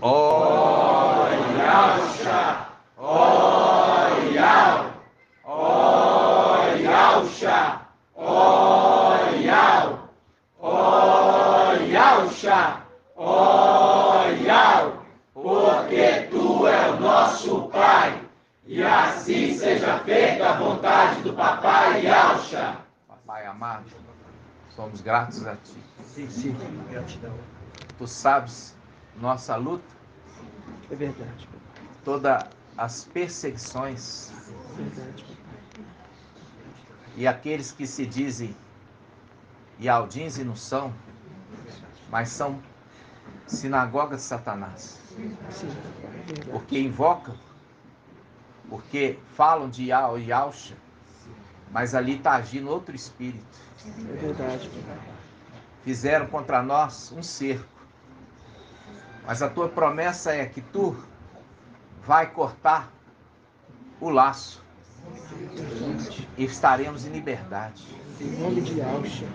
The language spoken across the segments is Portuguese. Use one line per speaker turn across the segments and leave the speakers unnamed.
Ó Yauxa, ó Yau, ó Yauxa, ó Yau, ó Yauxa, ó Yau, porque tu é o nosso Pai, e assim seja feita a vontade do Papai Yauxa.
Papai amado, somos gratos a Ti.
Sim, gratidão.
Tu sabes nossa luta,
É verdade, papai.
todas as perseguições
É verdade, papai.
e aqueles que se dizem Ialdins e não são, mas são sinagoga de Satanás.
Sim, papai, é verdade.
Porque invocam, porque falam de Iau e Yauxa, mas ali está agindo outro espírito.
É verdade, papai.
Fizeram contra nós um cerco. Mas a tua promessa é que tu vai cortar o laço e estaremos em liberdade.
Em nome de Yauxa.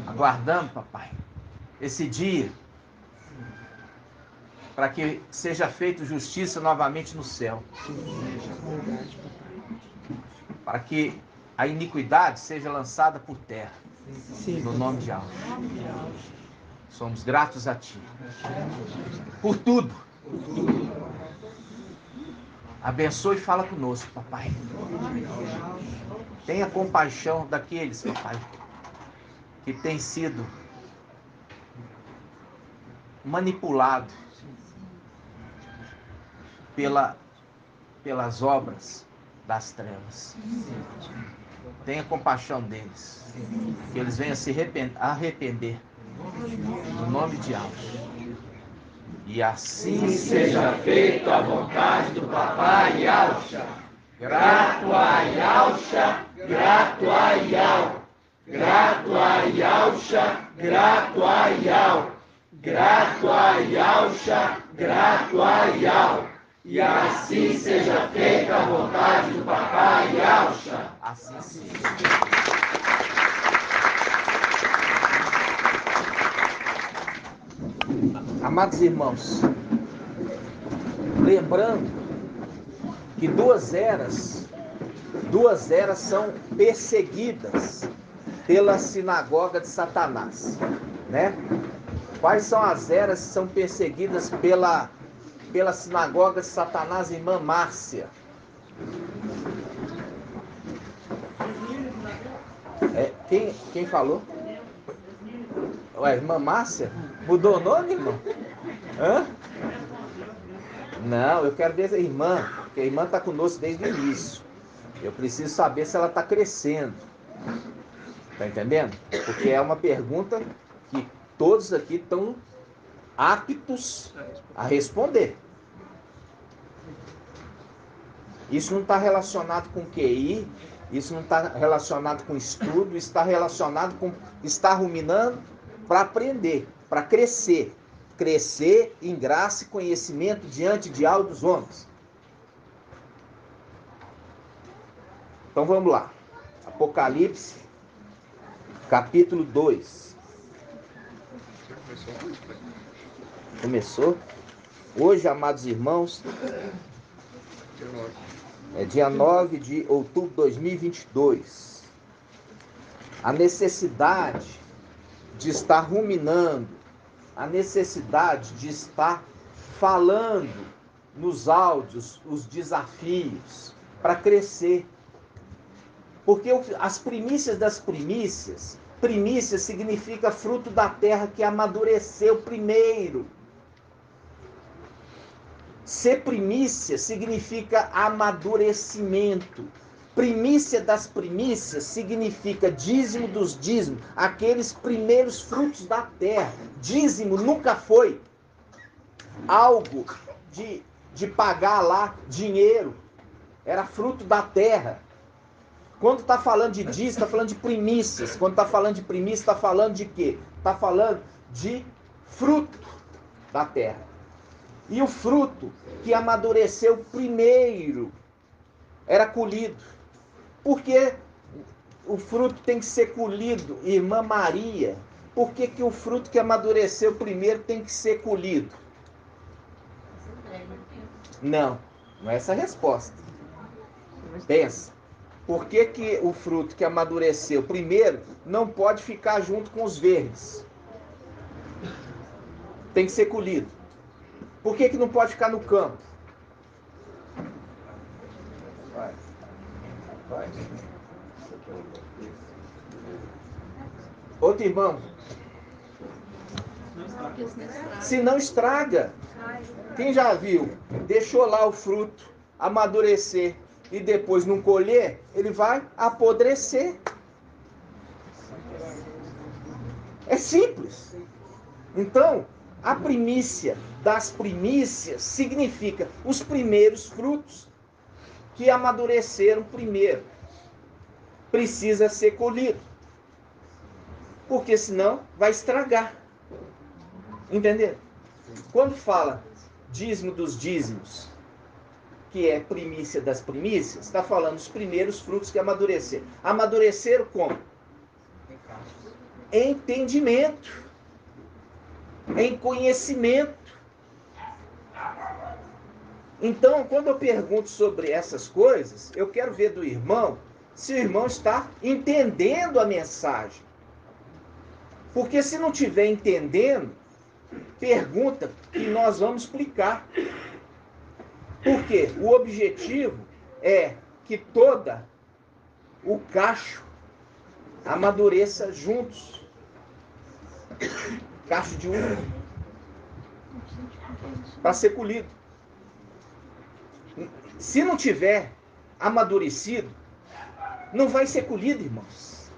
Aguardando, papai, esse dia para que seja feita justiça novamente no céu.
É verdade, papai.
Para que a iniquidade seja lançada por terra.
Sim,
No nome de Yauxa. Somos gratos a Ti. Por tudo. Abençoe e fala conosco, papai. Tenha compaixão daqueles, papai, que têm sido manipulados pelas obras das trevas. Tenha compaixão deles. Que eles venham se arrepender. No nome de Yauxa. E assim
Seja feita a vontade do Papai Yauxa. Grato a Yauxa, grato a Yau. Grato a Yauxa, grato a Yau. Grato a Yauxa, grato a Yau. E assim seja feita a vontade do Papai Yauxa.
assim seja. Amados irmãos, lembrando que duas eras são perseguidas pela sinagoga de Satanás, né? Quais são as eras que são perseguidas pela sinagoga de Satanás, irmã Márcia? Quem falou? Ué, irmã Márcia? Mudou o nome, irmão? Hã? Não, eu quero ver a irmã, porque a irmã está conosco desde o início. Eu preciso saber se ela está crescendo. Tá entendendo? Porque é uma pergunta que todos aqui estão aptos a responder. Isso não está relacionado com QI, isso não está relacionado com estudo, isso está relacionado com estar ruminando para aprender, para crescer. Crescer em graça e conhecimento diante de dos homens. Então vamos lá. Apocalipse, capítulo 2. Começou? Hoje, amados irmãos, é dia 9 de outubro de 2022. A necessidade de estar ruminando, a necessidade de estar falando nos áudios, os desafios, para crescer. Porque as primícias das primícias, primícia significa fruto da terra que amadureceu primeiro. Ser primícia significa amadurecimento. Primícia das primícias significa dízimo dos dízimos, aqueles primeiros frutos da terra. Dízimo nunca foi algo de pagar lá dinheiro, era fruto da terra. Quando está falando de dízimo, está falando de primícias. Quando está falando de primícias, está falando de quê? Está falando de fruto da terra. E o fruto que amadureceu primeiro era colhido. Porque o fruto tem que ser colhido, irmã Maria. Por que o fruto que amadureceu primeiro tem que ser colhido? Não, não é essa a resposta. Pensa. Por que que o fruto que amadureceu primeiro não pode ficar junto com os verdes? Tem que ser colhido. Por que que não pode ficar no campo? Vai. Outro irmão. Se não estraga. Quem já viu? Deixou lá o fruto amadurecer e depois não colher, ele vai apodrecer. É simples. Então, a primícia das primícias significa os primeiros frutos que amadureceram primeiro. Precisa ser colhido. Porque senão vai estragar. Entendeu? Quando fala dízimo dos dízimos, que é primícia das primícias, está falando os primeiros frutos que amadureceram. Amadureceram como? Em entendimento, em conhecimento. Então, quando eu pergunto sobre essas coisas, eu quero ver do irmão se o irmão está entendendo a mensagem. Porque se não estiver entendendo, pergunta que nós vamos explicar. Porque o objetivo é que toda o cacho amadureça juntos. Cacho de uva. Para ser colhido. Se não tiver amadurecido, não vai ser colhido, irmãos.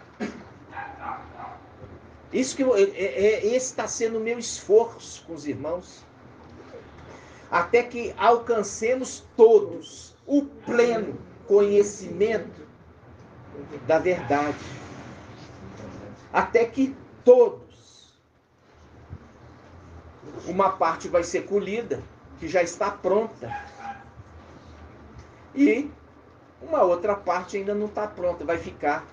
Isso que esse está sendo o meu esforço com os irmãos. Até que alcancemos todos o pleno conhecimento da verdade. Até que todos. Uma parte vai ser colhida, que já está pronta. E uma outra parte ainda não está pronta, vai ficar.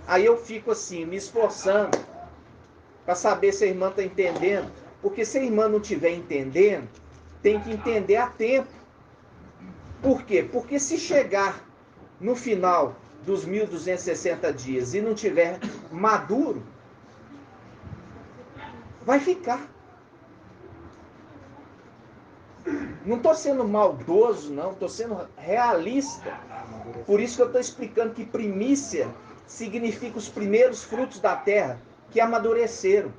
Aí eu fico assim, me esforçando para saber se a irmã está entendendo. Porque se a irmã não estiver entendendo, tem que entender a tempo. Por quê? Porque se chegar no final dos 1.260 dias e não tiver maduro, vai ficar. Não estou sendo maldoso, não. Estou sendo realista. Por isso que eu estou explicando que primícia significa os primeiros frutos da terra que amadureceram.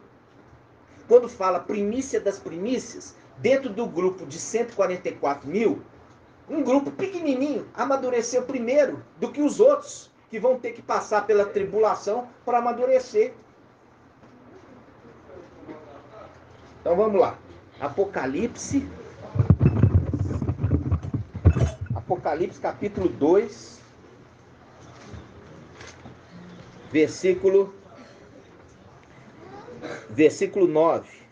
Quando fala primícia das primícias, dentro do grupo de 144 mil, um grupo pequenininho amadureceu primeiro do que os outros, que vão ter que passar pela tribulação para amadurecer. Então vamos lá. Apocalipse capítulo 2, versículo 9.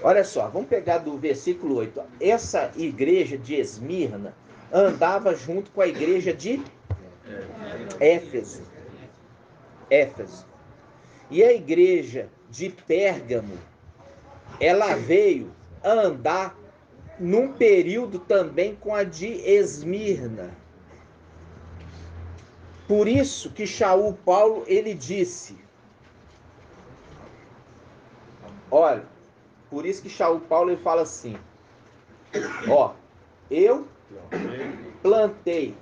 Olha só, vamos pegar do versículo 8. Essa igreja de Esmirna andava junto com a igreja de Éfeso. E a igreja de Pérgamo, ela veio andar num período também com a de Esmirna. Por isso que Shaul Paulo, ele disse, olha, por isso que Shaul Paulo, ele fala assim, ó, eu plantei,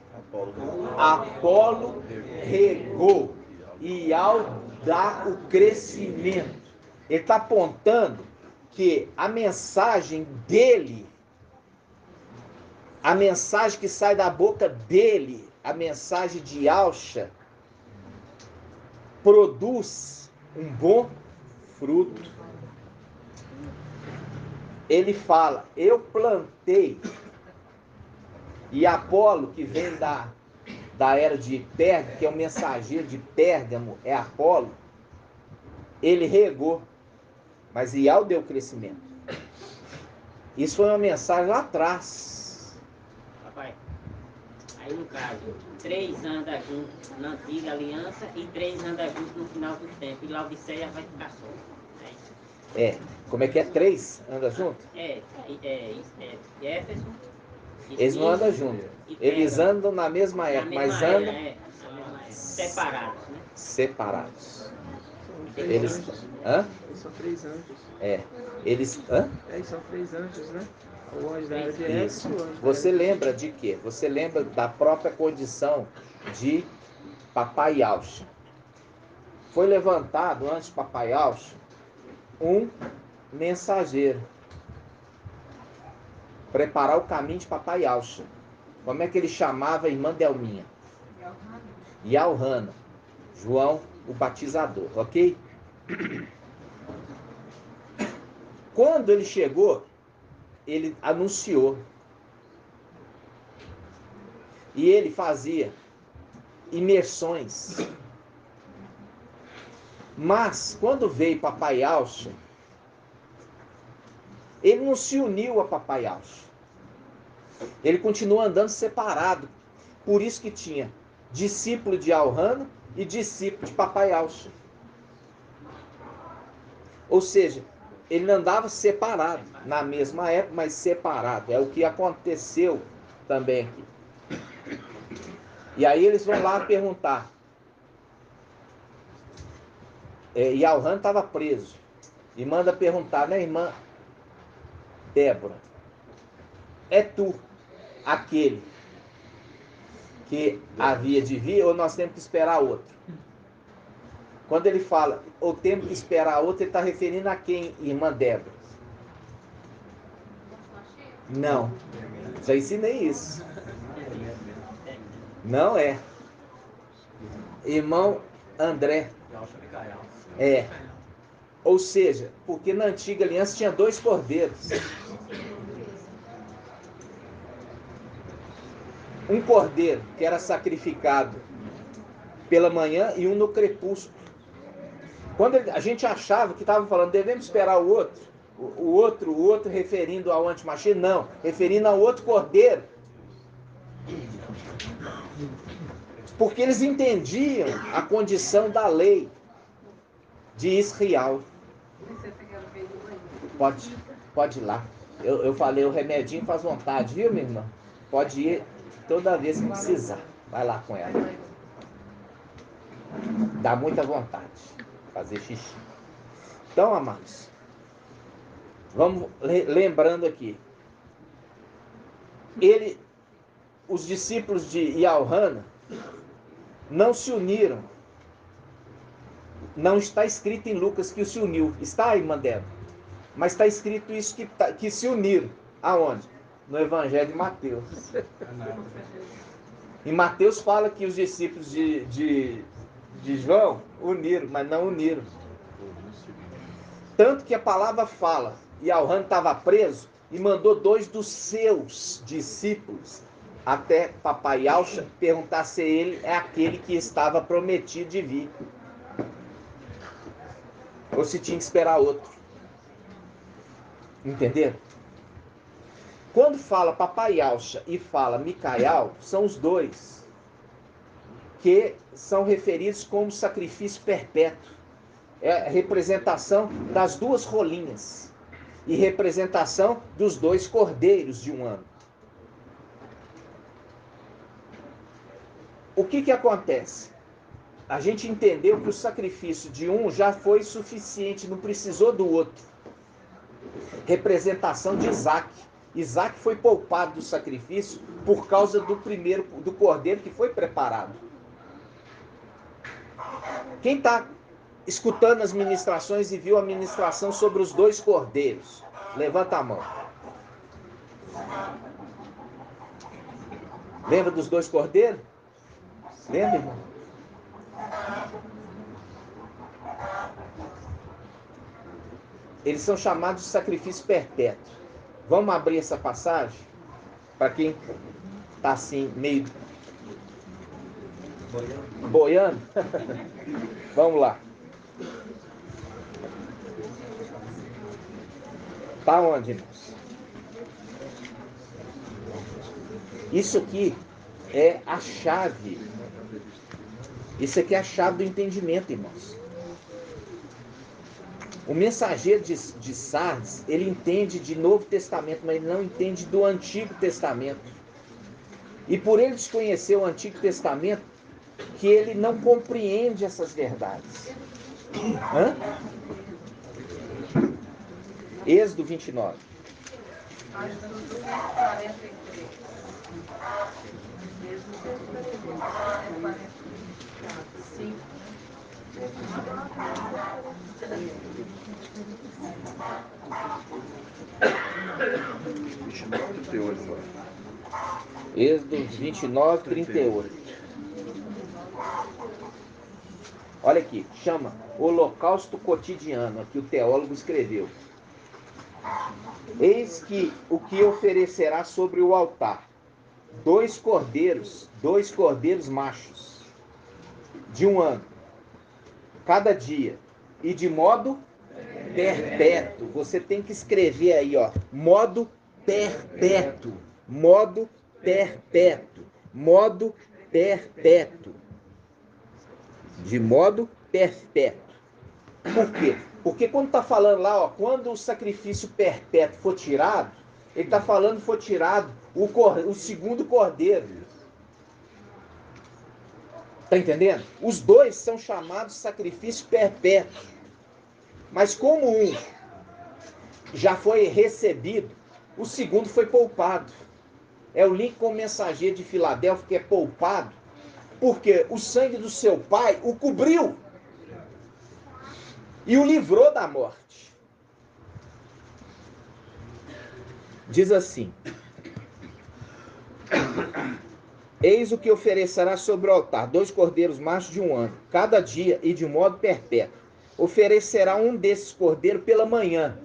Apolo regou, e ao dar o crescimento, ele está apontando que a mensagem dele, a mensagem que sai da boca dele, a mensagem de Yahusha, produz um bom fruto. Ele fala, eu plantei, e Apolo, que vem da era de Pérgamo, que é o mensageiro de Pérgamo, é Apolo, ele regou, mas Ial deu crescimento. Isso foi uma mensagem lá atrás.
Papai, aí no caso, 3 andam juntos na antiga aliança e 3 andam juntos no final dos tempos. E Laodiceia vai ficar só. É isso.
Como é que é? 3 anda junto?
Jefferson.
Eles não andam juntos. Eles andam na mesma época, mas andam
separados, né?
separados.
São três
Eles.
anjos.
Hã?
Eles são 3 anjos.
Eles. Hã?
Eles são 3 anjos, né? O anjo da era de
Isso.
Éfeso, o anjo da
Você
era de-
lembra de quê? Você lembra da própria condição de Papai Yaucha. Foi levantado antes de Papai Yaucha um mensageiro. Preparar o caminho de Papai Yaucha. Como é que ele chamava a irmã Delminha? Yalhana. João o batizador, ok? Quando ele chegou, ele anunciou. E ele fazia imersões. Mas, quando veio Papai Yaucha, ele não se uniu a Papai Yaucha. Ele continuou andando separado. Por isso que tinha discípulo de Yalhana e discípulo de Papai Yaucha. Ou seja, ele não andava separado, na mesma época, mas separado. É o que aconteceu também aqui. E aí eles vão lá perguntar. Yalhana estava preso. E manda perguntar, né, irmã Débora? É tu aquele que havia de vir ou nós temos que esperar outro? Quando ele fala, ou temos que esperar outro, ele está referindo a quem, irmã Débora? Não. Já ensinei isso. Não é. Irmão André. Ou seja, porque na antiga aliança tinha 2 cordeiros. Um cordeiro que era sacrificado pela manhã e um no crepúsculo. Quando a gente achava que estava falando, devemos esperar o outro, o outro referindo ao antimachê, não, referindo ao outro cordeiro. Porque eles entendiam a condição da lei de Israel. Pode ir lá. Eu falei, o remedinho faz vontade, viu, minha irmã? Pode ir toda vez que precisar. Vai lá com ela. Dá muita vontade fazer xixi. Então, amados, vamos lembrando aqui. Os discípulos de Yalhana não se uniram. Não está escrito em Lucas que se uniu. Está aí, Mandela. Mas está escrito isso que se uniram. Aonde? No Evangelho de Mateus. Em Mateus fala que os discípulos de João uniram, mas não uniram. Tanto que a palavra fala, Yalhana estava preso e mandou 2 dos seus discípulos até Papai Yaucha perguntar se ele é aquele que estava prometido de vir. Ou se tinha que esperar outro. Entenderam? Quando fala Papai Yaucha e fala Micael, são os 2 que são referidos como sacrifício perpétuo. É a representação das 2 rolinhas e representação dos 2 cordeiros de 1 ano. O que acontece? A gente entendeu que o sacrifício de um já foi suficiente, não precisou do outro. Representação de Isaac. Isaac foi poupado do sacrifício por causa do cordeiro que foi preparado. Quem está escutando as ministrações e viu a ministração sobre os 2 cordeiros? Levanta a mão. Lembra dos 2 cordeiros? Lembra, irmão? Eles são chamados de sacrifício perpétuo. Vamos abrir essa passagem? Para quem está assim, meio boiando. Vamos lá. Está onde, irmãos? Isso aqui é a chave. Isso aqui é a chave do entendimento, irmãos. O mensageiro de Sardes, ele entende de Novo Testamento, mas ele não entende do Antigo Testamento. E por ele desconhecer o Antigo Testamento, que ele não compreende essas verdades. Hã? Êxodo 29. Êxodo 29, 38. Olha aqui, chama Holocausto Cotidiano, aqui o teólogo escreveu. Eis que o que oferecerá sobre o altar: 2 cordeiros machos, de 1 ano, cada dia, e de modo perpétuo. Você tem que escrever aí, ó, modo perpétuo, modo perpétuo, modo perpétuo, de modo perpétuo. Por quê? Porque quando está falando lá, ó, quando o sacrifício perpétuo for tirado, ele está falando que foi tirado o segundo cordeiro. Está entendendo? Os dois são chamados sacrifício perpétuo. Mas como um já foi recebido, o segundo foi poupado. É o link com o mensageiro de Filadélfia, que é poupado, porque o sangue do seu pai o cobriu e o livrou da morte. Diz assim: eis o que oferecerá sobre o altar: 2 cordeiros machos de 1 ano, cada dia, e de modo perpétuo. Oferecerá um desses cordeiros pela manhã,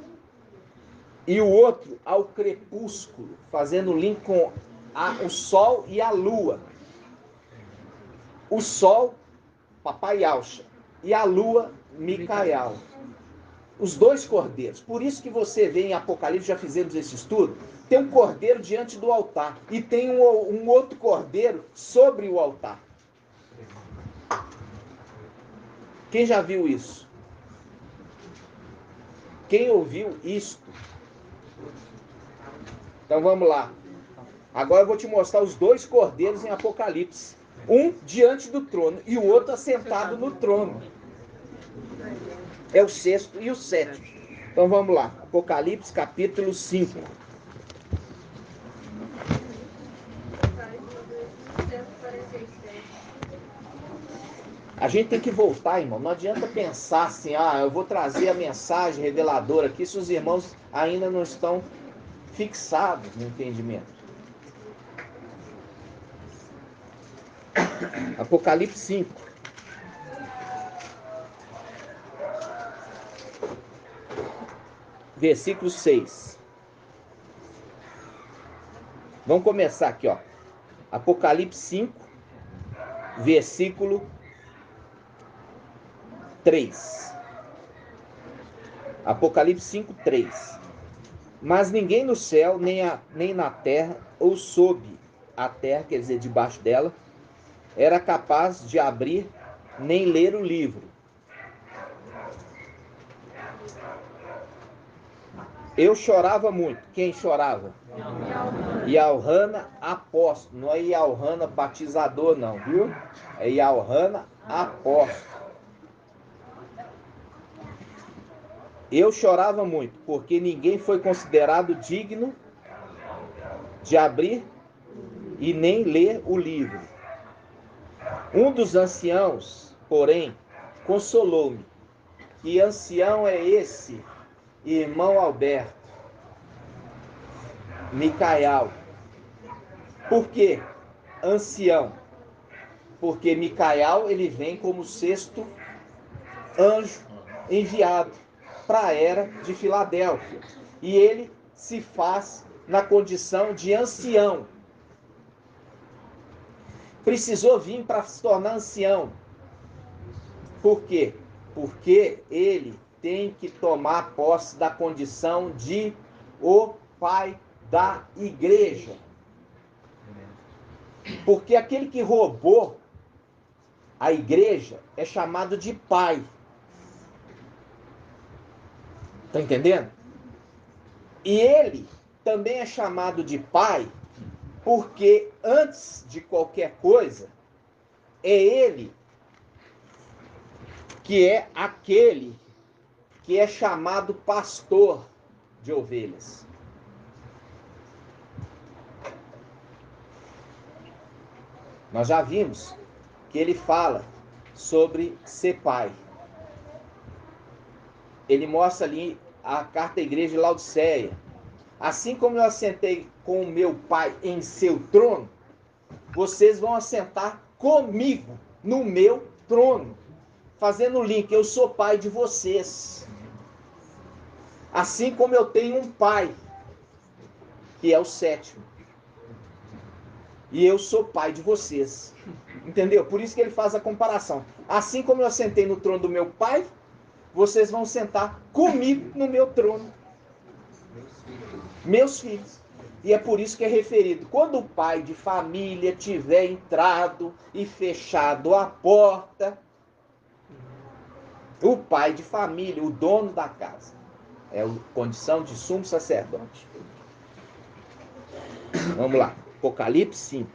e o outro ao crepúsculo, fazendo link com o sol e a lua. O sol, Papai Yauxa, e a lua, Micael. Os 2 cordeiros. Por isso que você vê em Apocalipse, já fizemos esse estudo, tem um cordeiro diante do altar e tem um outro cordeiro sobre o altar. Quem já viu isso? Quem ouviu isto? Então vamos lá. Agora eu vou te mostrar os 2 cordeiros em Apocalipse. Um diante do trono e o outro assentado no trono. É o 6º e o 7º. Então vamos lá. Apocalipse capítulo 5. A gente tem que voltar, irmão. Não adianta pensar assim, eu vou trazer a mensagem reveladora aqui, se os irmãos ainda não estão fixados no entendimento. Apocalipse 5. Versículo 6. Vamos começar aqui, ó. Apocalipse 5, versículo 3. Apocalipse 5, 3. Mas ninguém no céu, nem na terra, ou sob a terra, quer dizer, debaixo dela, era capaz de abrir nem ler o livro. Eu chorava muito. Quem chorava? Yalhana apóstolo. Não é Yalhana batizador, não, viu? É Yalhana apóstolo. Eu chorava muito, porque ninguém foi considerado digno de abrir e nem ler o livro. Um dos anciãos, porém, consolou-me. Que ancião é esse, irmão Alberto? Micael. Por que ancião? Porque Micael, ele vem como 6º anjo enviado para a era de Filadélfia. E ele se faz na condição de ancião. Precisou vir para se tornar ancião. Por quê? Porque ele tem que tomar posse da condição de o pai da igreja. Porque aquele que roubou a igreja é chamado de pai. Está entendendo? E ele também é chamado de pai, porque antes de qualquer coisa, é ele que é aquele que é chamado pastor de ovelhas. Nós já vimos que ele fala sobre ser pai. Ele mostra ali a carta à igreja de Laodiceia. Assim como eu assentei com o meu pai em seu trono, vocês vão assentar comigo no meu trono. Fazendo o link, eu sou pai de vocês. Assim como eu tenho um pai, que é o sétimo. E eu sou pai de vocês. Entendeu? Por isso que ele faz a comparação. Assim como eu assentei no trono do meu pai, vocês vão sentar comigo no meu trono. Meus filhos. E é por isso que é referido. Quando o pai de família tiver entrado e fechado a porta, o pai de família, o dono da casa, é a condição de sumo sacerdote. Vamos lá. Apocalipse 5.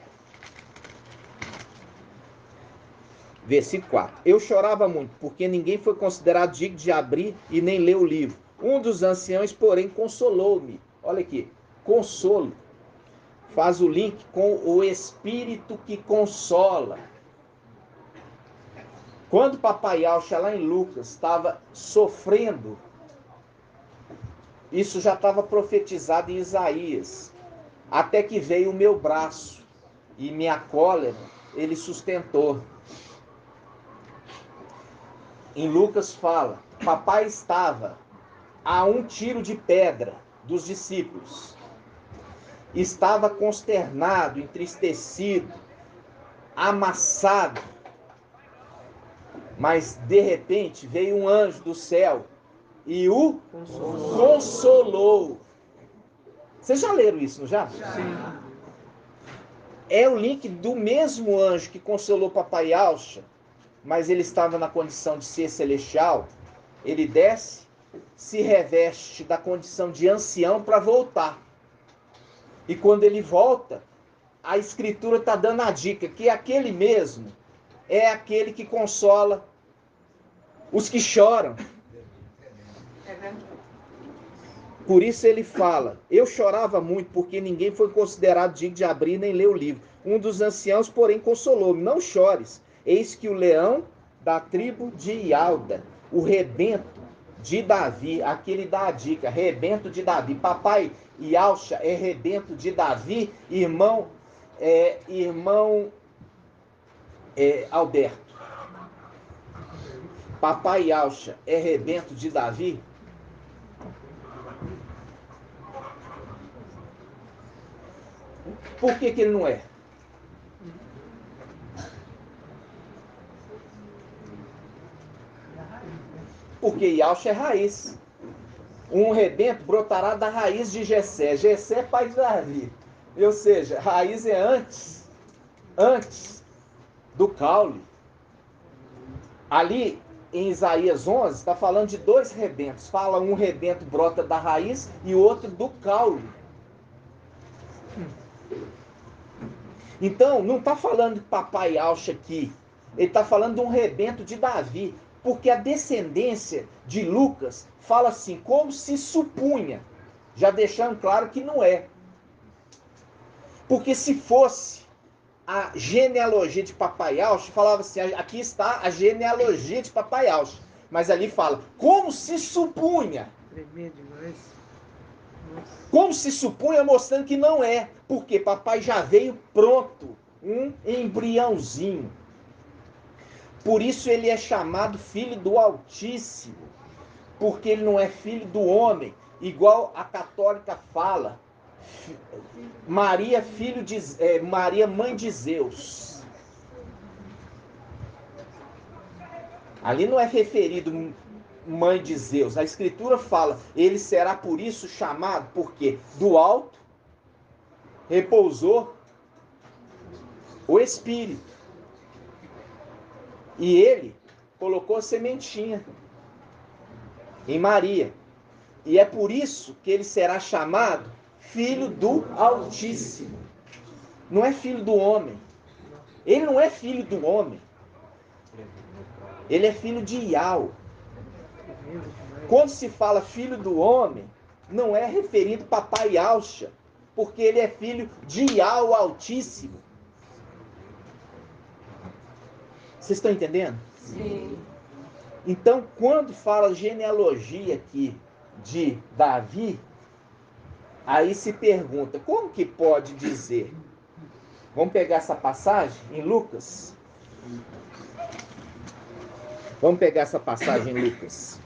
Versículo 4. Eu chorava muito, porque ninguém foi considerado digno de abrir e nem ler o livro. Um dos anciãos, porém, consolou-me. Olha aqui. Consolo. Faz o link com o Espírito que consola. Quando Papai Alcha, lá em Lucas, estava sofrendo, isso já estava profetizado em Isaías. Até que veio o meu braço e minha cólera ele sustentou. Em Lucas fala, papai estava a um tiro de pedra dos discípulos. Estava consternado, entristecido, amassado. Mas de repente veio um anjo do céu e o consolou. Vocês já leram isso, não já?
Sim.
É o link do mesmo anjo que consolou Papai Alcha, mas ele estava na condição de ser celestial. Ele desce, se reveste da condição de ancião para voltar. E quando ele volta, a escritura está dando a dica que aquele mesmo é aquele que consola os que choram. Por isso ele fala, eu chorava muito, porque ninguém foi considerado digno de abrir nem ler o livro. Um dos anciãos, porém, consolou-me, não chores, eis que o leão da tribo de Ialda, o rebento de Davi, aquele dá a dica, rebento de Davi. Papai Yalcha é rebento de Davi, irmão Alberto. Papai Yalcha é rebento de Davi? Por que ele não é? Porque Yalcha é raiz. Um rebento brotará da raiz de Jessé. Jessé é pai de Davi. Ou seja, raiz é antes do caule. Ali em Isaías 11 está falando de dois rebentos. Fala um rebento brota da raiz e o outro do caule. Então, não está falando de Papai Yalcha aqui. Ele está falando de um rebento de Davi. Porque a descendência de Lucas fala assim, como se supunha. Já deixando claro que não é. Porque se fosse a genealogia de Papai Yalcha, falava assim, aqui está a genealogia de Papai Yalcha. Mas ali fala, como se supunha.
Tremendo demais. Nossa.
Como se supunha, mostrando que não é. Porque papai já veio pronto. Um embriãozinho. Por isso ele é chamado filho do Altíssimo. Porque ele não é filho do homem. Igual a católica fala. Maria, Maria, mãe de Zeus. Ali não é referido mãe de Zeus. A escritura fala, ele será por isso chamado, porque do alto repousou o Espírito. E ele colocou sementinha em Maria. E é por isso que ele será chamado filho do Altíssimo. Não é filho do homem. Ele não é filho do homem. Ele é filho de Iau. Quando se fala filho do homem, não é referido a papai Yahshua, porque ele é filho de Iau Altíssimo. Vocês estão entendendo?
Sim.
Então, quando fala genealogia aqui de Davi, aí se pergunta, como que pode dizer? Vamos pegar essa passagem em Lucas? Vamos pegar essa passagem em Lucas.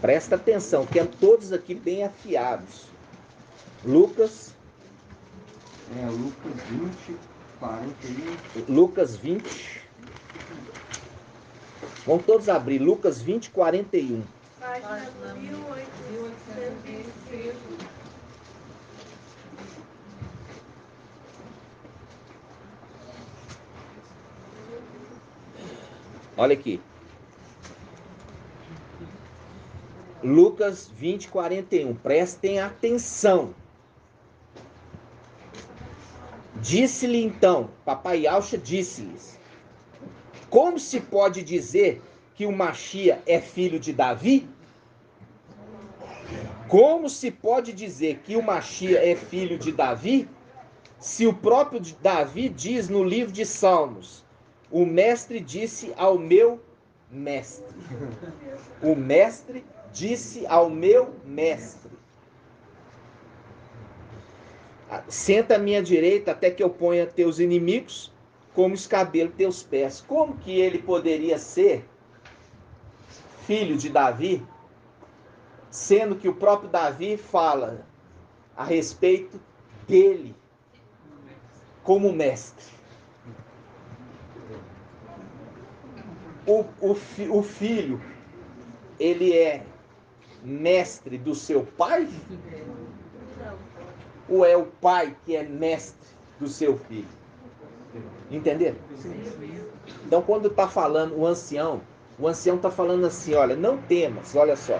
Presta atenção, que é todos aqui bem afiados. Lucas.
Lucas 20, 41.
Lucas 20. Vamos todos abrir. Lucas 20, 41.
Página 1825.
Olha aqui. Lucas 20, 41. Prestem atenção. Disse-lhe então, papai Yahshua disse-lhes, como se pode dizer que o Machia é filho de Davi? Como se pode dizer que o Machia é filho de Davi? Se o próprio Davi diz no livro de Salmos, o mestre disse ao meu mestre. O mestre disse ao meu mestre. Senta à minha direita até que eu ponha teus inimigos como escabelo teus pés. Como que ele poderia ser filho de Davi, sendo que o próprio Davi fala a respeito dele como mestre? O filho, ele é mestre do seu pai? Ou é o pai que é mestre do seu filho? Entenderam? Então, quando está falando o ancião está falando assim, olha, não temas, olha só.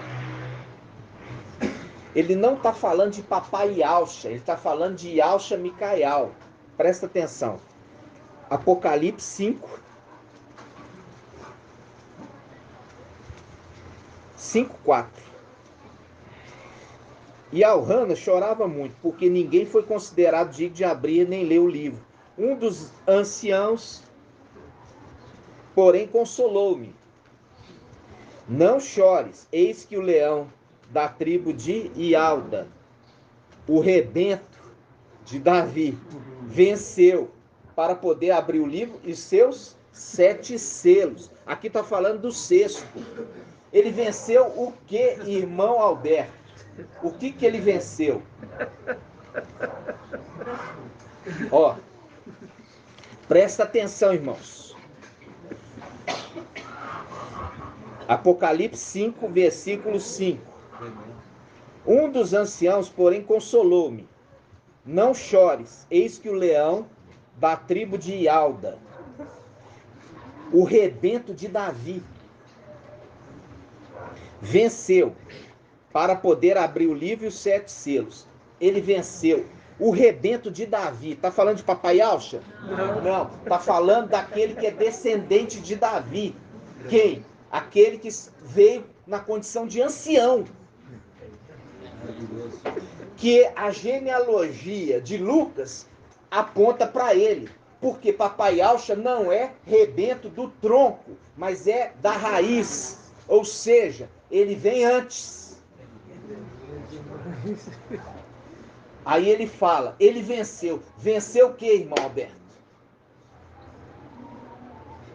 Ele não está falando de papai Yahshua, ele está falando de Yahshua Micael. Presta atenção. Apocalipse 5. 5:4. E Elrana chorava muito, porque ninguém foi considerado digno de abrir nem ler o livro. Um dos anciãos, porém, consolou-me. Não chores, eis que o leão da tribo de Ialda, o rebento de Davi, venceu para poder abrir o livro e seus 7 selos. Aqui está falando do 6º. Ele venceu o que, irmão Alberto? O que ele venceu? Ó, presta atenção, irmãos. Apocalipse 5, versículo 5. Um dos anciãos, porém, consolou-me. Não chores, eis que o leão da tribo de Ialda, o rebento de Davi, venceu para poder abrir o livro e os 7 selos. Ele venceu. O rebento de Davi. Está falando de papai Yahshua? Não. Está falando daquele que é descendente de Davi. Quem? Aquele que veio na condição de ancião. Que a genealogia de Lucas aponta para ele. Porque papai Yahshua não é rebento do tronco, mas é da raiz. Ou seja, ele vem antes. Aí ele fala, ele venceu. Venceu o que, irmão Alberto?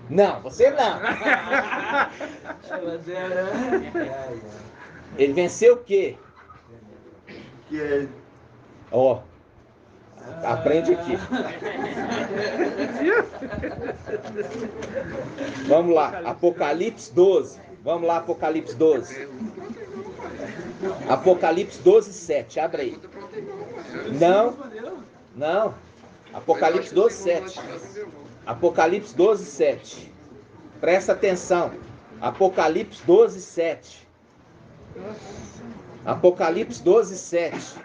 Não, você não. Ele venceu o quê? Ó, aprende aqui. Vamos lá, Apocalipse 12. Vamos lá, Apocalipse 12. Apocalipse 12, 7. Abre aí. Não. Apocalipse 12, 7. Apocalipse 12, 7. Presta atenção. Apocalipse 12, 7. Apocalipse 12, 7.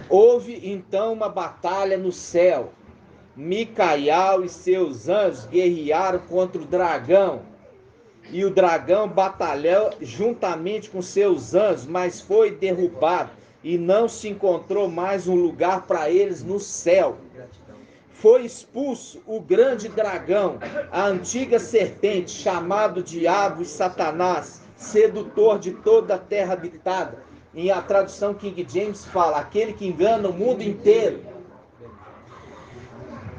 Houve então uma batalha no céu. Micael e seus anjos guerrearam contra o dragão. E o dragão batalhou juntamente com seus anjos, mas foi derrubado. E não se encontrou mais um lugar para eles no céu. Foi expulso o grande dragão, a antiga serpente, chamado Diabo e Satanás, sedutor de toda a terra habitada. Em a tradução King James fala, aquele que engana o mundo inteiro.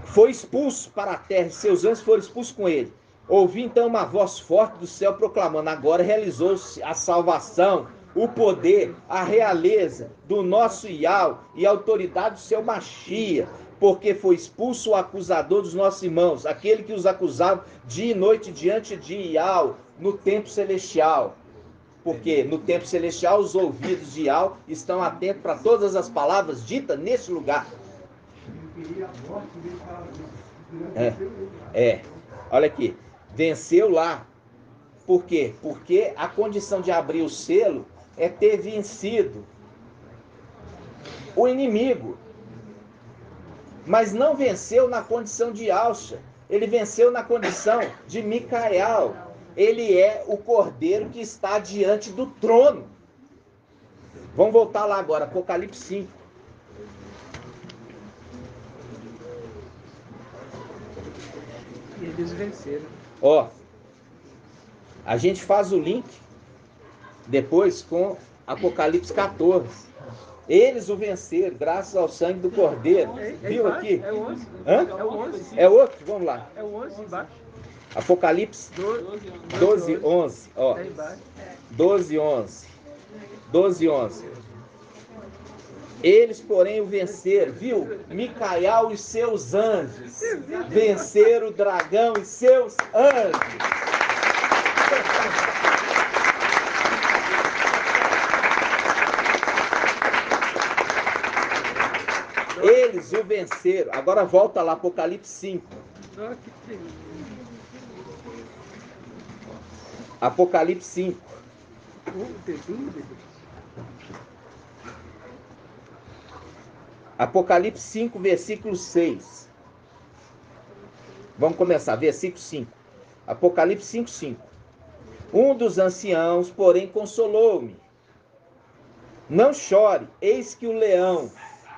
Foi expulso para a terra, e seus anjos foram expulsos com ele. Ouvi então uma voz forte do céu proclamando, agora realizou-se a salvação, o poder, a realeza do nosso Yahweh e a autoridade do seu Machia, porque foi expulso o acusador dos nossos irmãos, aquele que os acusava dia e noite diante de Yahweh, no templo celestial. Porque no templo celestial os ouvidos de Yahweh estão atentos para todas as palavras ditas nesse lugar. Olha aqui, venceu lá. Por quê? Porque a condição de abrir o selo é ter vencido o inimigo. Mas não venceu na condição de Alcha. Ele venceu na condição de Micael. Ele é o cordeiro que está diante do trono. Vamos voltar lá agora, Apocalipse 5.
E eles venceram.
Ó, a gente faz o link depois com Apocalipse 14. Eles o venceram, graças ao sangue do Cordeiro. Viu aqui?
É o 11.
Hã?
É o 11.
É outro? Vamos lá.
É o 11 embaixo.
Apocalipse 12, 11. Ó,
É embaixo.
12, 11. 12, 11. Eles, porém, o venceram, viu? Micael e seus anjos. Venceram o dragão e seus anjos. Eles o venceram. Agora volta lá, Apocalipse 5.
Só que tem.
Apocalipse 5.
Tem dúvida?
Apocalipse 5, versículo 6. Vamos começar, versículo 5. Apocalipse 5, 5. Um dos anciãos, porém, consolou-me. Não chore, eis que o leão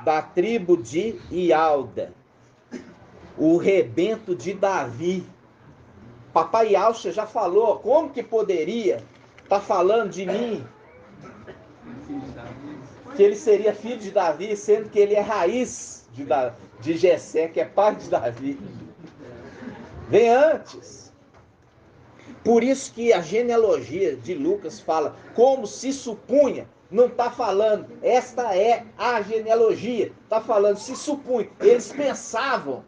da tribo de Ialda, o rebento de Davi. Papai Alcha já falou, como que poderia estar falando de mim? Que ele seria filho de Davi, sendo que ele é raiz de Jessé, que é pai de Davi. Vem antes. Por isso que a genealogia de Lucas fala, como se supunha, não está falando, esta é a genealogia, está falando, se supunha, eles pensavam.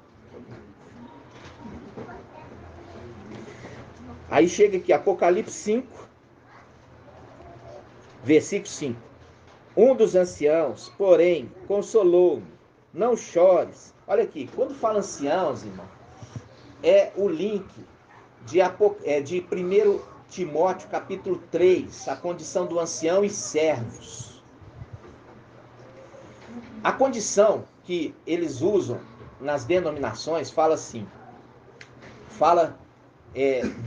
Aí chega aqui, Apocalipse 5, versículo 5. Um dos anciãos, porém, consolou-me, não chores. Olha aqui, quando fala anciãos, irmão, é o link de 1 Timóteo capítulo 3, a condição do ancião e servos. A condição que eles usam nas denominações fala assim,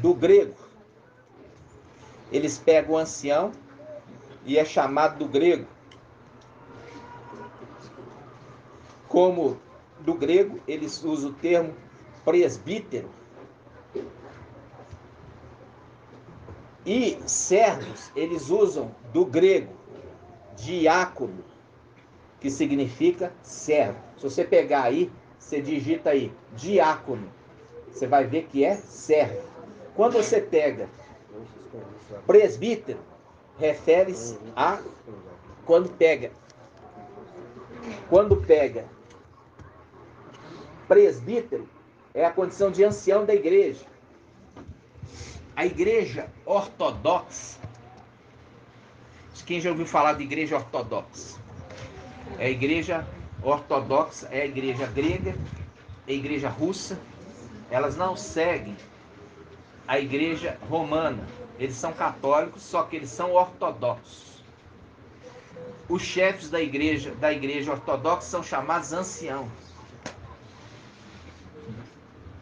do grego. Eles pegam o ancião e é chamado do grego. Como do grego, eles usam o termo presbítero. E servos, eles usam do grego diácono, que significa servo. Se você pegar aí, você digita aí, diácono, você vai ver que é servo. Quando você pega presbítero, refere-se a quando pega presbítero, é a condição de ancião da igreja. A igreja ortodoxa, quem já ouviu falar de igreja ortodoxa? A igreja ortodoxa é a igreja grega, a igreja russa. Elas não seguem a igreja romana. Eles são católicos, só que eles são ortodoxos. Os chefes da igreja ortodoxa são chamados anciãos.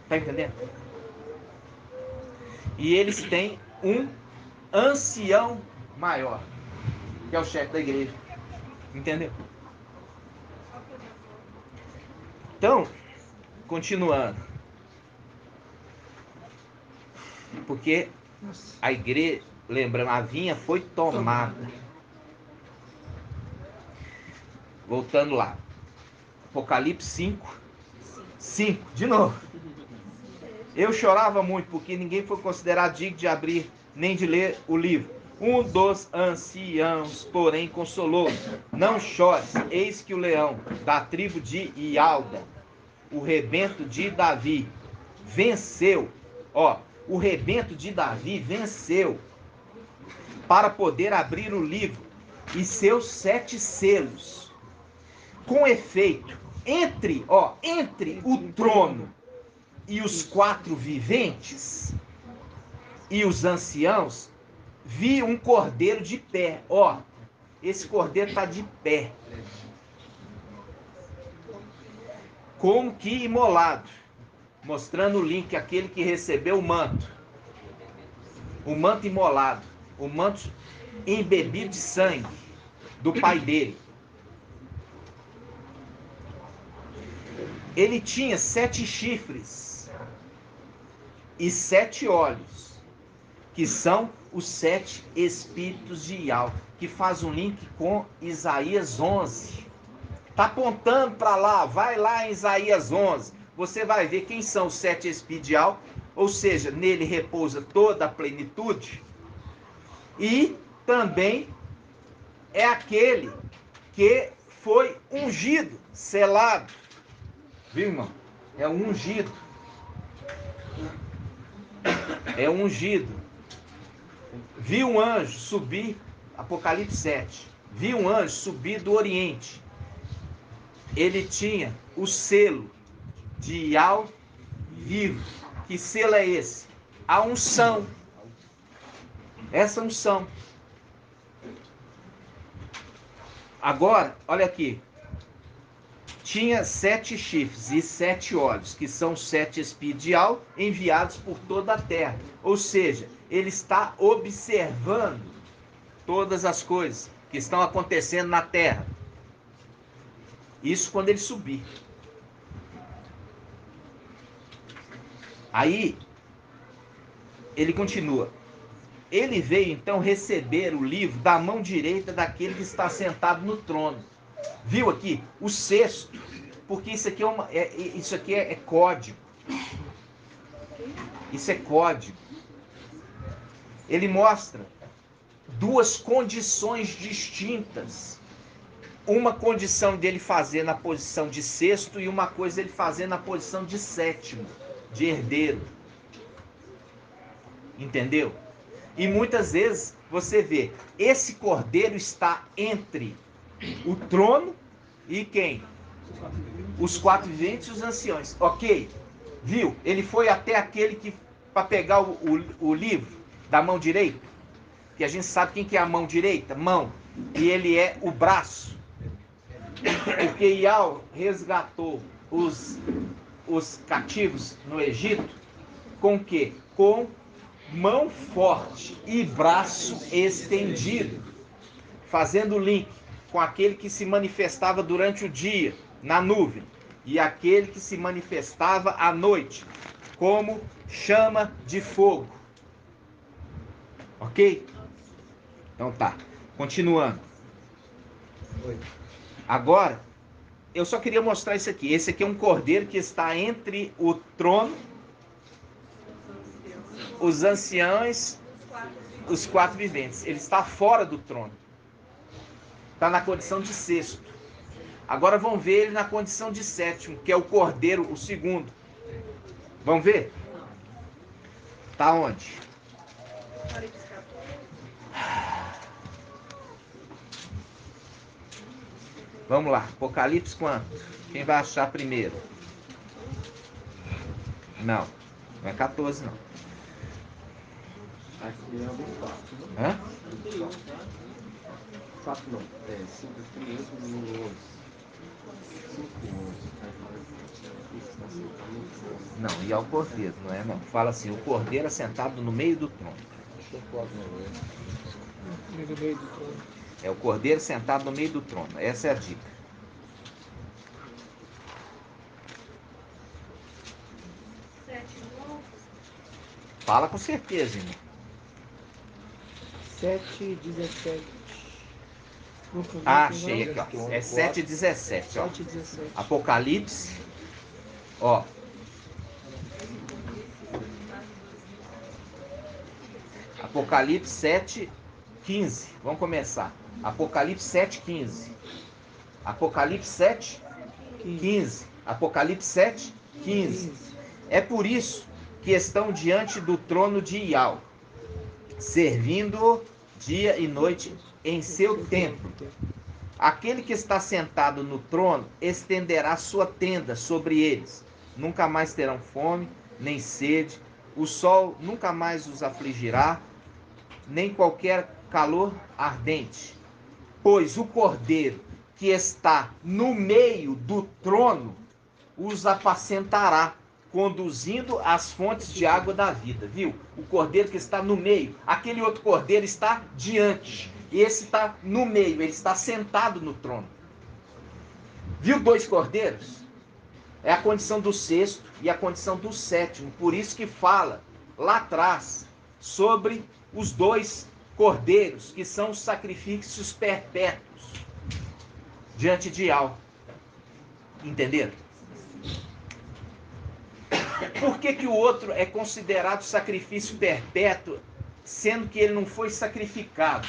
Está entendendo? E eles têm um ancião maior, que é o chefe da igreja. Entendeu? Então, continuando. Porque a igreja, lembrando, a vinha foi tomada. Voltando lá. Apocalipse 5, de novo. Eu chorava muito, porque ninguém foi considerado digno de abrir nem de ler o livro. Um dos anciãos, porém, consolou: não chores, eis que o leão da tribo de Ialda, o rebento de Davi, venceu. Ó, o rebento de Davi venceu para poder abrir o livro e seus 7 selos. Com efeito, entre o trono e os 4 viventes e os anciãos, vi um cordeiro de pé. Ó, esse cordeiro está de pé, como que imolado, mostrando o link, aquele que recebeu o manto imolado, o manto embebido de sangue do pai dele. Ele tinha 7 chifres e 7 olhos, que são os 7 espíritos de Yahweh, que faz um link com Isaías 11. Está apontando para lá, vai lá em Isaías 11, você vai ver quem são os 7 espíritos de Yahweh, ou seja, nele repousa toda a plenitude, e também é aquele que foi ungido, selado, viu, irmão? É ungido. É ungido. Vi um anjo subir, Apocalipse 7. Vi um anjo subir do Oriente. Ele tinha o selo de Yahweh vivo. Que selo é esse? A unção. Essa unção. Agora, olha aqui. Tinha 7 chifres e 7 olhos, que são 7 espíritos de Yahweh enviados por toda a terra. Ou seja, ele está observando todas as coisas que estão acontecendo na terra. Isso quando ele subir. Aí, ele continua. Ele veio então receber o livro da mão direita daquele que está sentado no trono. Viu aqui? O 6º, porque isso aqui é código. Isso é código. Ele mostra 2 condições distintas. Uma condição dele fazer na posição de 6º e uma coisa ele fazer na posição de 7º, de herdeiro. Entendeu? E muitas vezes você vê, esse cordeiro está entre o trono e quem? Os 4 viventes e os anciões. Ok? Viu? Ele foi até aquele que, para pegar o livro da mão direita, que a gente sabe quem que é a mão direita? Mão. E ele é o braço. Porque Yahweh resgatou os cativos no Egito com o quê? Com mão forte e braço estendido, fazendo link com aquele que se manifestava durante o dia na nuvem e aquele que se manifestava à noite como chama de fogo. Ok? Então tá, continuando. Agora, eu só queria mostrar isso aqui. Esse aqui é um cordeiro que está entre o trono, os anciãos, os 4 viventes. Ele está fora do trono. Está na condição de 6º. Agora vamos ver ele na condição de 7º, que é o cordeiro, o 2º. Vamos ver? Está onde? Vamos lá. Apocalipse quanto? Quem vai achar primeiro? Não é 14 não.
Aqui é o 4.
Hã?
4 não. 5 primeiros no 5
Não, e ao cordeiro, não é não. Fala assim, o cordeiro assentado no meio do trono.
No meio do trono.
É o cordeiro sentado no meio do trono. Essa é a dica. Fala com certeza, irmão.
7:17.
Ah, achei aqui, ó. É 7:17, ó.
7:17.
Apocalipse, ó. Apocalipse 7:15. Vamos começar. Apocalipse 7:15. Apocalipse 7:15. Apocalipse 7:15. É por isso que estão diante do trono de Iau, servindo-o dia e noite em seu templo. Aquele que está sentado no trono estenderá sua tenda sobre eles. Nunca mais terão fome, nem sede. O sol nunca mais os afligirá, nem qualquer calor ardente. Pois o cordeiro que está no meio do trono os apacentará, conduzindo às fontes de água da vida. Viu? O cordeiro que está no meio. Aquele outro cordeiro está diante. Esse está no meio, ele está sentado no trono. Viu 2 cordeiros? É a condição do 6º e a condição do 7º. Por isso que fala lá atrás sobre os 2 cordeiros, que são os sacrifícios perpétuos diante de Iau. Entenderam? Por que o outro é considerado sacrifício perpétuo, sendo que ele não foi sacrificado?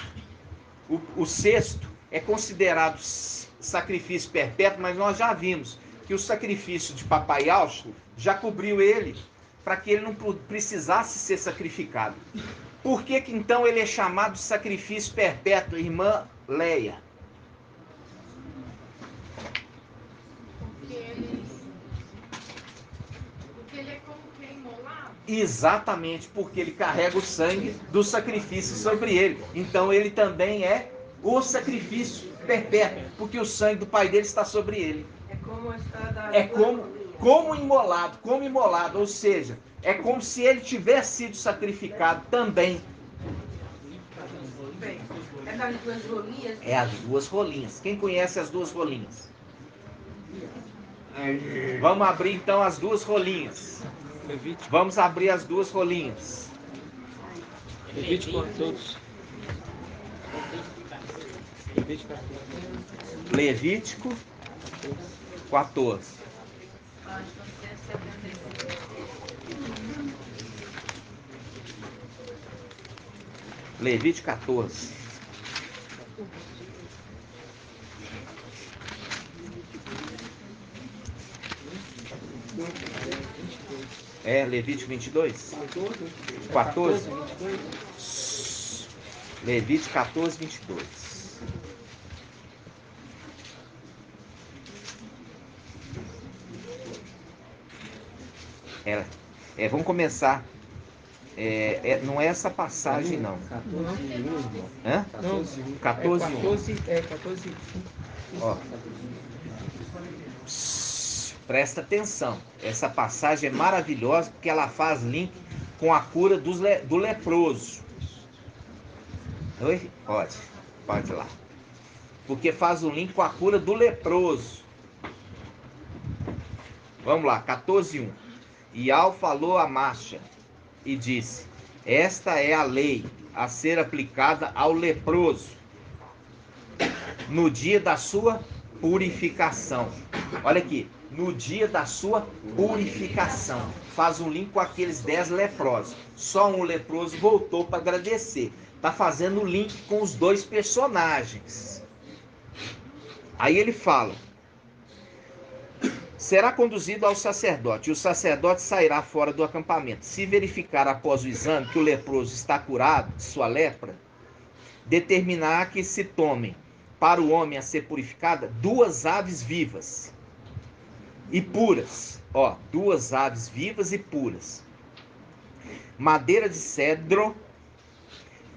O 6º é considerado sacrifício perpétuo, mas nós já vimos que o sacrifício de Papai Yaush já cobriu ele, para que ele não precisasse ser sacrificado. Por que então ele é chamado de sacrifício perpétuo, irmã Leia?
Porque ele é como que imolado?
Exatamente, porque ele carrega o sangue do sacrifício sobre ele. Então ele também é o sacrifício perpétuo, porque o sangue do pai dele está sobre ele.
É como a estrada.
É como imolado, ou seja, é como se ele tivesse sido sacrificado também.
É das 2 rolinhas?
É as 2 rolinhas. Quem conhece as 2 rolinhas? Vamos abrir então as 2 rolinhas.
Levítico.
Vamos abrir as 2 rolinhas.
Levítico a todos. Levítico a todos.
Levítico 14. Levítico 14. É, Levítico 22? 14?
22.
Levítico 14, 22. Vamos começar. Não é essa passagem, não.
14 irmão.
Hã?
14
14,
14.
Ó. Presta atenção. Essa passagem é maravilhosa porque ela faz link com a cura do leproso. Oi? Pode ir lá. Porque faz o link com a cura do leproso. Vamos lá, 14:1. Iau falou a Marcha e disse: esta é a lei a ser aplicada ao leproso no dia da sua purificação. Olha aqui, no dia da sua purificação. Faz um link com aqueles 10 leprosos. Só um leproso voltou para agradecer. Está fazendo o link com os 2 personagens. Aí ele fala: será conduzido ao sacerdote, e o sacerdote sairá fora do acampamento. Se verificar após o exame que o leproso está curado de sua lepra, determinará que se tomem para o homem a ser purificada 2 aves vivas e puras. 2 aves vivas e puras. Madeira de cedro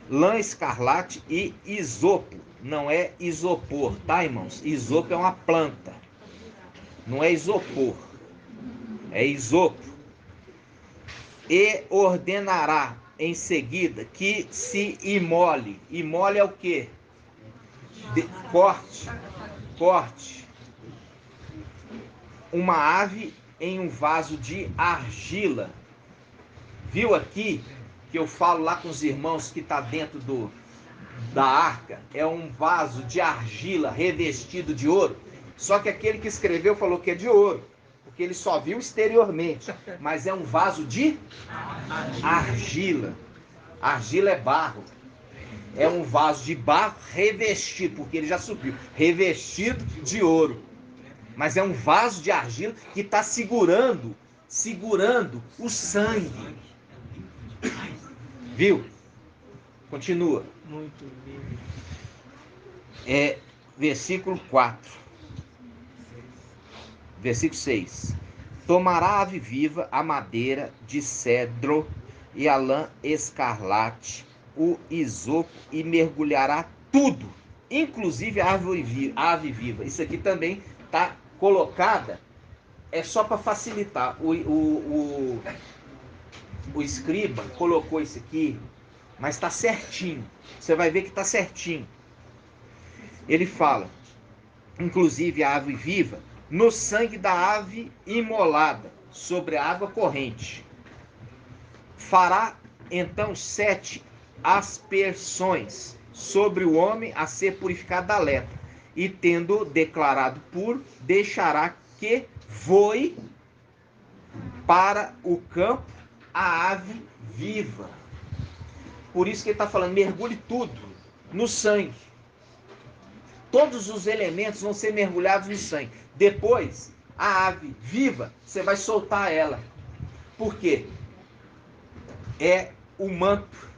lã escarlate e isopo. Não é isopor, tá, irmãos? Isopo é uma planta. Não é isopor. É isopo. E ordenará em seguida que se imole. Imole é o quê? Corte. Uma ave em um vaso de argila. Viu aqui que eu falo lá com os irmãos que está dentro da arca? É um vaso de argila revestido de ouro. Só que aquele que escreveu falou que é de ouro, porque ele só viu exteriormente. Mas é um vaso de argila. Argila é barro. É um vaso de barro revestido, porque ele já subiu, revestido de ouro. Mas é um vaso de argila que está segurando o sangue. Viu? Continua.
Muito lindo.
Versículo 4. Versículo 6. Tomará a ave viva a madeira de cedro e a lã escarlate, o isopo, e mergulhará tudo, inclusive a ave viva. Isso aqui também está colocada, é só para facilitar. O escriba colocou isso aqui, mas está certinho. Você vai ver que está certinho. Ele fala, inclusive a ave viva, no sangue da ave imolada, sobre a água corrente. Fará então 7 aspersões sobre o homem a ser purificado da lepra, e tendo declarado puro, deixará que voe para o campo a ave viva. Por isso que ele está falando, mergulhe tudo no sangue. Todos os elementos vão ser mergulhados no sangue. Depois, a ave viva, você vai soltar ela. Por quê? É o manto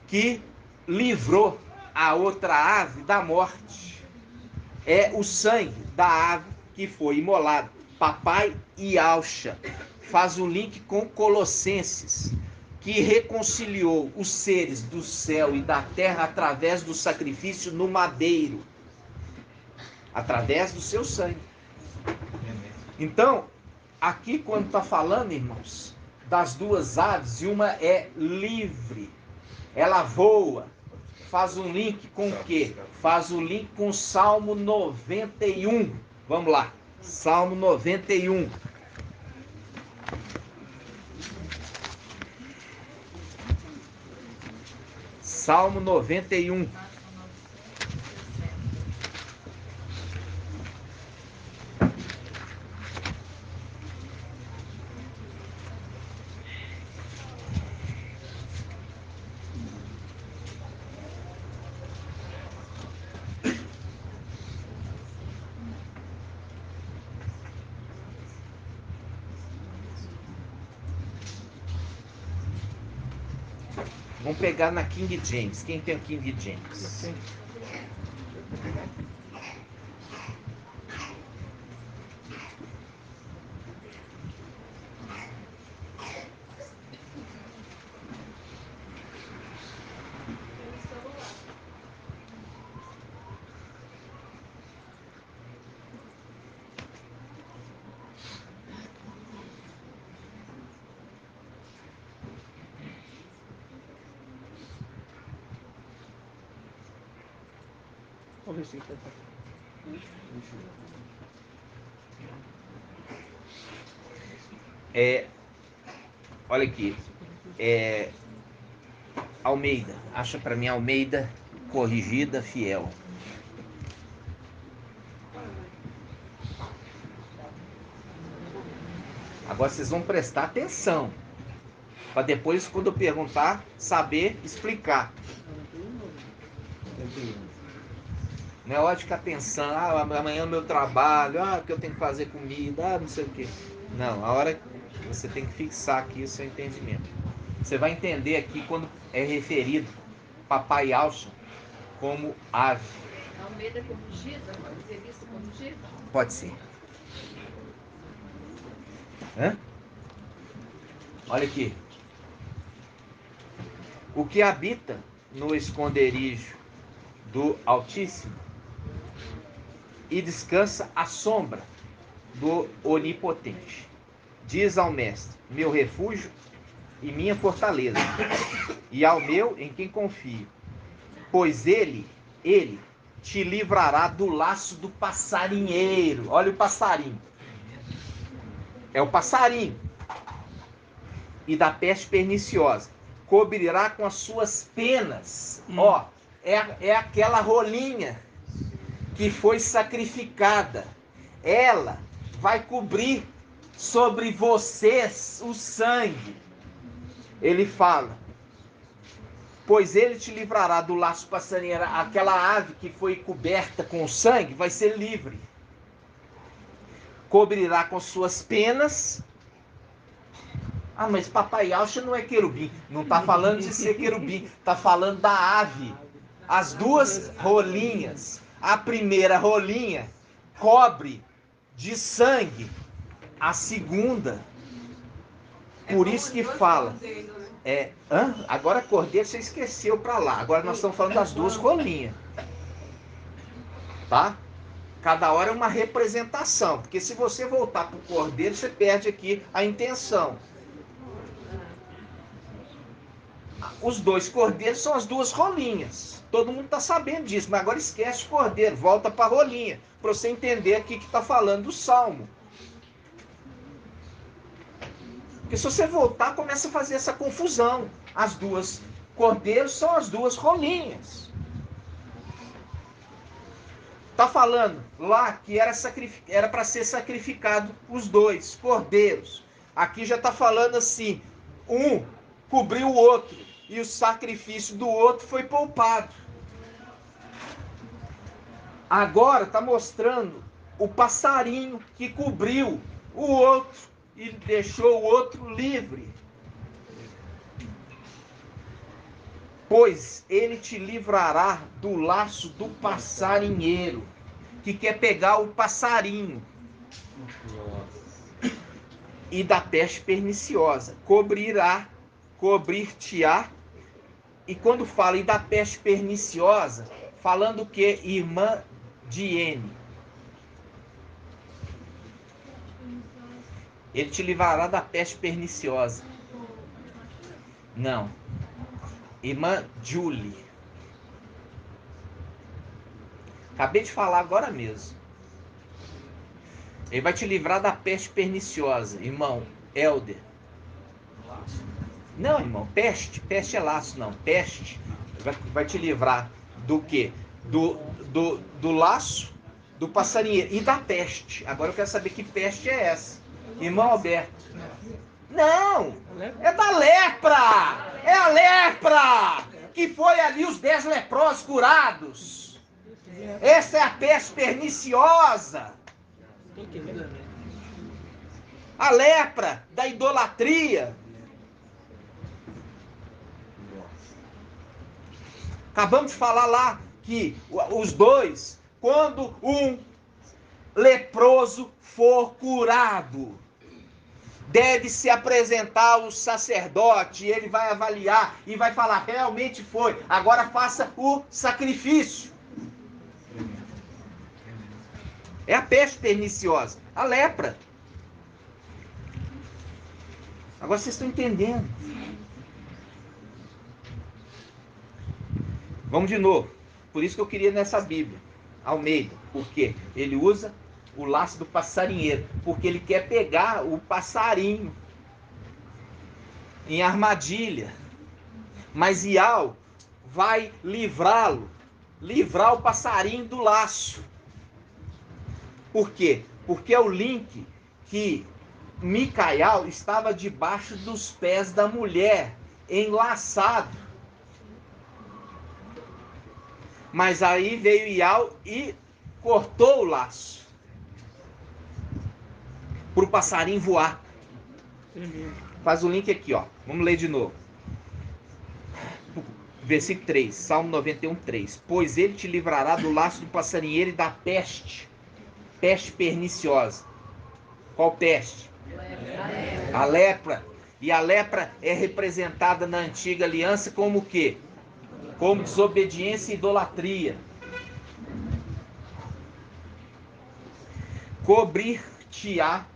que livrou a outra ave da morte. É o sangue da ave que foi imolado. Papai e Alcha faz o link com Colossenses, que reconciliou os seres do céu e da terra através do sacrifício no madeiro, através do seu sangue. Então, aqui quando está falando, irmãos, das duas aves, e uma é livre, ela voa, faz um link com o quê? Faz o link com o Salmo 91. Vamos lá, Salmo 91. Salmo 91. Vamos pegar na King James. Quem tem o King James?
Vamos ver se ele tá.
Olha aqui. Almeida. Acha para mim Almeida corrigida, fiel. Agora vocês vão prestar atenção, para depois, quando eu perguntar, saber explicar. Não é hora de ficar pensando, amanhã é o meu trabalho, que eu tenho que fazer comida, não sei o quê. Não, a hora que você tem que fixar aqui o seu entendimento. Você vai entender aqui quando é referido Papai Alcha como ave.
Almeida corrigida, pode ser visto corrigida?
Pode ser. Olha aqui. O que habita no esconderijo do Altíssimo e descansa à sombra do Onipotente. Diz ao Mestre: meu refúgio e minha fortaleza, e ao meu em quem confio. Pois ele te livrará do laço do passarinheiro. Olha o passarinho. É o passarinho. E da peste perniciosa. Cobrirá com as suas penas. Ó, é aquela rolinha que foi sacrificada. Ela vai cobrir sobre vocês o sangue. Ele fala: pois ele te livrará do laço passarinheiro. Aquela ave que foi coberta com sangue vai ser livre. Cobrirá com suas penas. Ah, mas Papai Yaucha não é querubim. Não está falando de ser querubim. Está falando da ave. As duas rolinhas. A primeira rolinha cobre de sangue. A segunda, por isso que fala. Agora cordeiro você esqueceu para lá. Agora nós estamos falando das duas rolinhas. Tá? Cada hora é uma representação. Porque se você voltar para o cordeiro, você perde aqui a intenção. Os dois cordeiros são as duas rolinhas. Todo mundo está sabendo disso. Mas agora esquece o cordeiro. Volta para a rolinha. Para você entender aqui que está falando do Salmo. Porque se você voltar, começa a fazer essa confusão. As duas cordeiros são as duas rolinhas. Está falando lá que era para ser sacrificado os dois cordeiros. Aqui já está falando assim, um cobriu o outro e o sacrifício do outro foi poupado. Agora está mostrando o passarinho que cobriu o outro e deixou o outro livre. Pois ele te livrará do laço do passarinheiro, que quer pegar o passarinho, e da peste perniciosa. Cobrir-te-á. E quando fala e da peste perniciosa, falando o que? Irmã de N. Ele te livrará da peste perniciosa. Não. Irmã Julie. Acabei de falar agora mesmo. Ele vai te livrar da peste perniciosa. Irmão Helder. Não, irmão. Peste é laço, não. Peste vai te livrar do quê? Do laço do passarinheiro. E da peste. Agora eu quero saber que peste é essa. Irmão Alberto. Não! É da lepra! É a lepra! Que foi ali os 10 leprosos curados. Essa é a peste perniciosa. A lepra da idolatria. Acabamos de falar lá que os dois, quando um leproso for curado, deve se apresentar ao sacerdote, ele vai avaliar e vai falar, realmente foi, agora faça o sacrifício. É a peste perniciosa, a lepra. Agora vocês estão entendendo. Vamos de novo. Por isso que eu queria nessa Bíblia, Almeida. Por quê? Ele usa o laço do passarinheiro, porque ele quer pegar o passarinho em armadilha. Mas Ial vai livrá-lo, livrar o passarinho do laço. Por quê? Porque é o link que Micael estava debaixo dos pés da mulher, enlaçado. Mas aí veio Ial e cortou o laço para o passarinho voar. Faz o link aqui, ó. Vamos ler de novo. Versículo 3, Salmo 91, 3. Pois ele te livrará do laço do passarinheiro e da peste perniciosa. Qual peste? A lepra. E a lepra é representada na antiga aliança como o quê? Como desobediência e idolatria. Cobrir-te-á,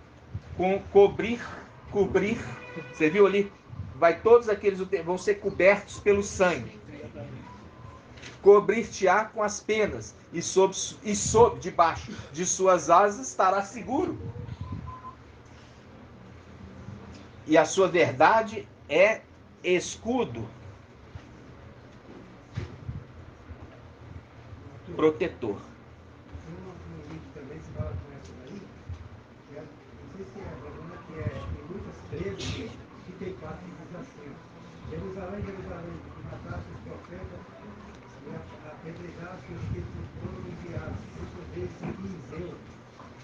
cobrir, você viu ali? Vai todos aqueles vão ser cobertos pelo sangue. Cobrir-te-á com as penas, e sob debaixo de suas asas estará seguro. E a sua verdade é escudo protetor.
No vídeo também se fala com essa daí, não sei se é, mas uma que tem muitas 13, 34 que diz assim, Jerusalém, Jerusalém, que mataste os profetas e apedrejaste os que te foram enviados, muitas vezes quis eu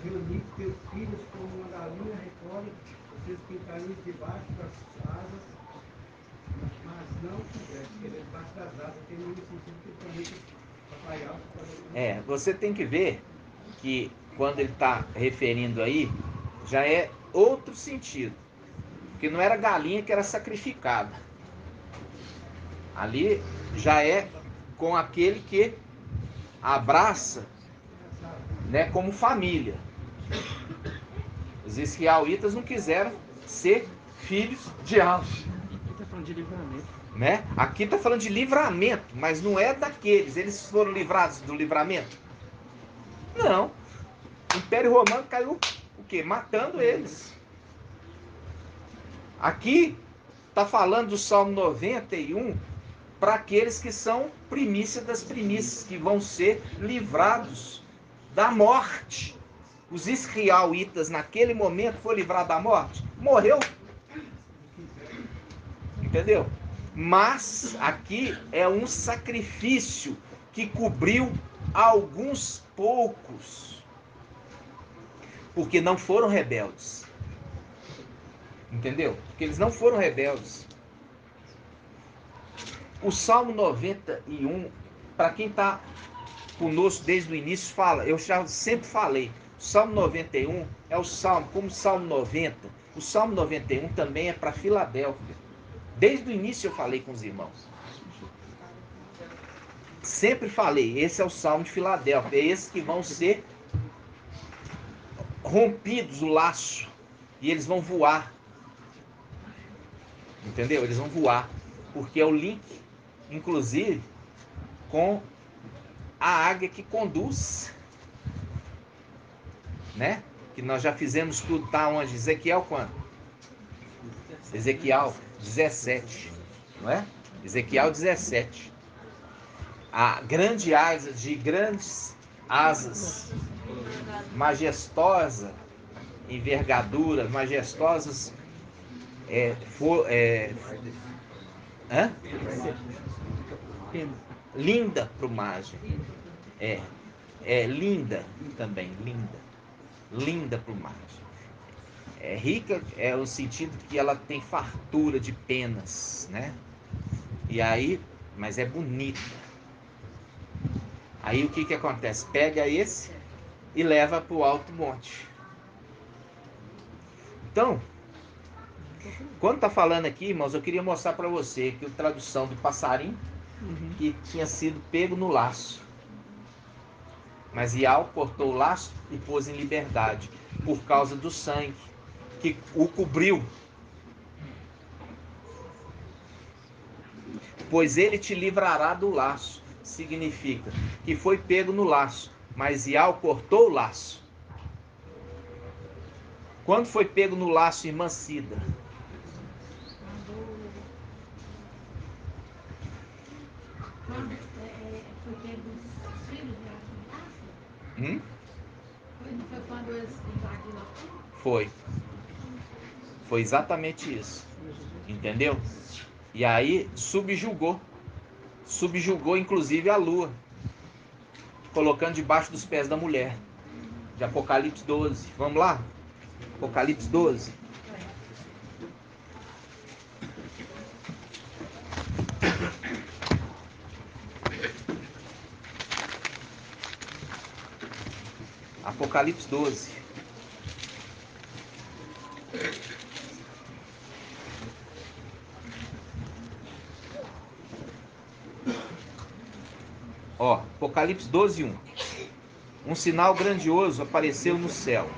reunir teus filhos como uma galinha recolhe os seus pintainhos debaixo das asas, mas não quiseste, quer dizer, debaixo das asas, tem no sentido que também papai alto.
Você tem que ver que quando ele está referindo aí, já é outro sentido. Porque não era galinha que era sacrificada. Ali já é com aquele que abraça, né, como família. Os israelitas não quiseram ser filhos de Alfa.
Aqui tá falando de livramento.
Né? Aqui está falando de livramento, mas não é daqueles. Eles foram livrados do livramento? Não. O Império Romano caiu o quê? Matando eles. Aqui está falando do Salmo 91 para aqueles que são primícia das primícias, que vão ser livrados da morte. Os israelitas naquele momento foram livrados da morte? Morreu. Entendeu? Mas aqui é um sacrifício que cobriu alguns poucos, porque não foram rebeldes. Entendeu? Porque eles não foram rebeldes. O Salmo 91, para quem está conosco desde o início, fala, eu já sempre falei, o Salmo 91 é o Salmo, como o Salmo 90, o Salmo 91 também é para Filadélfia. Desde o início eu falei com os irmãos. Sempre falei, esse é o Salmo de Filadélfia, é esses que vão ser rompidos o laço e eles vão voar. Entendeu? Eles vão voar, porque é o link, inclusive, com a águia que conduz, né? Que nós já fizemos tudo, tá onde? Ezequiel quando? Ezequiel 17, não é? Ezequiel 17. A grande asa de grandes asas, majestosa envergadura, majestosas, linda plumagem. É linda também, linda plumagem. É rica, é o sentido que ela tem fartura de penas, né? E aí, mas é bonita. Aí o que acontece? Pega esse e leva para o alto monte. Então, quando está falando aqui, irmãos, eu queria mostrar para você que a tradução do passarinho que tinha sido pego no laço. Mas Ial cortou o laço e pôs em liberdade por causa do sangue que o cobriu. Pois ele te livrará do laço. Significa que foi pego no laço, mas Ial cortou o laço. Quando foi pego no laço, irmã Cida?
Quando foi pego os filhos de Acabe? Não foi quando eles invadiram a terra?
Foi. Foi exatamente isso. Entendeu? E aí subjugou. Subjugou inclusive a lua, colocando debaixo dos pés da mulher. De Apocalipse 12. Vamos lá? Apocalipse 12. Apocalipse 12. Ó, Apocalipse 12:1. Um sinal grandioso apareceu no céu.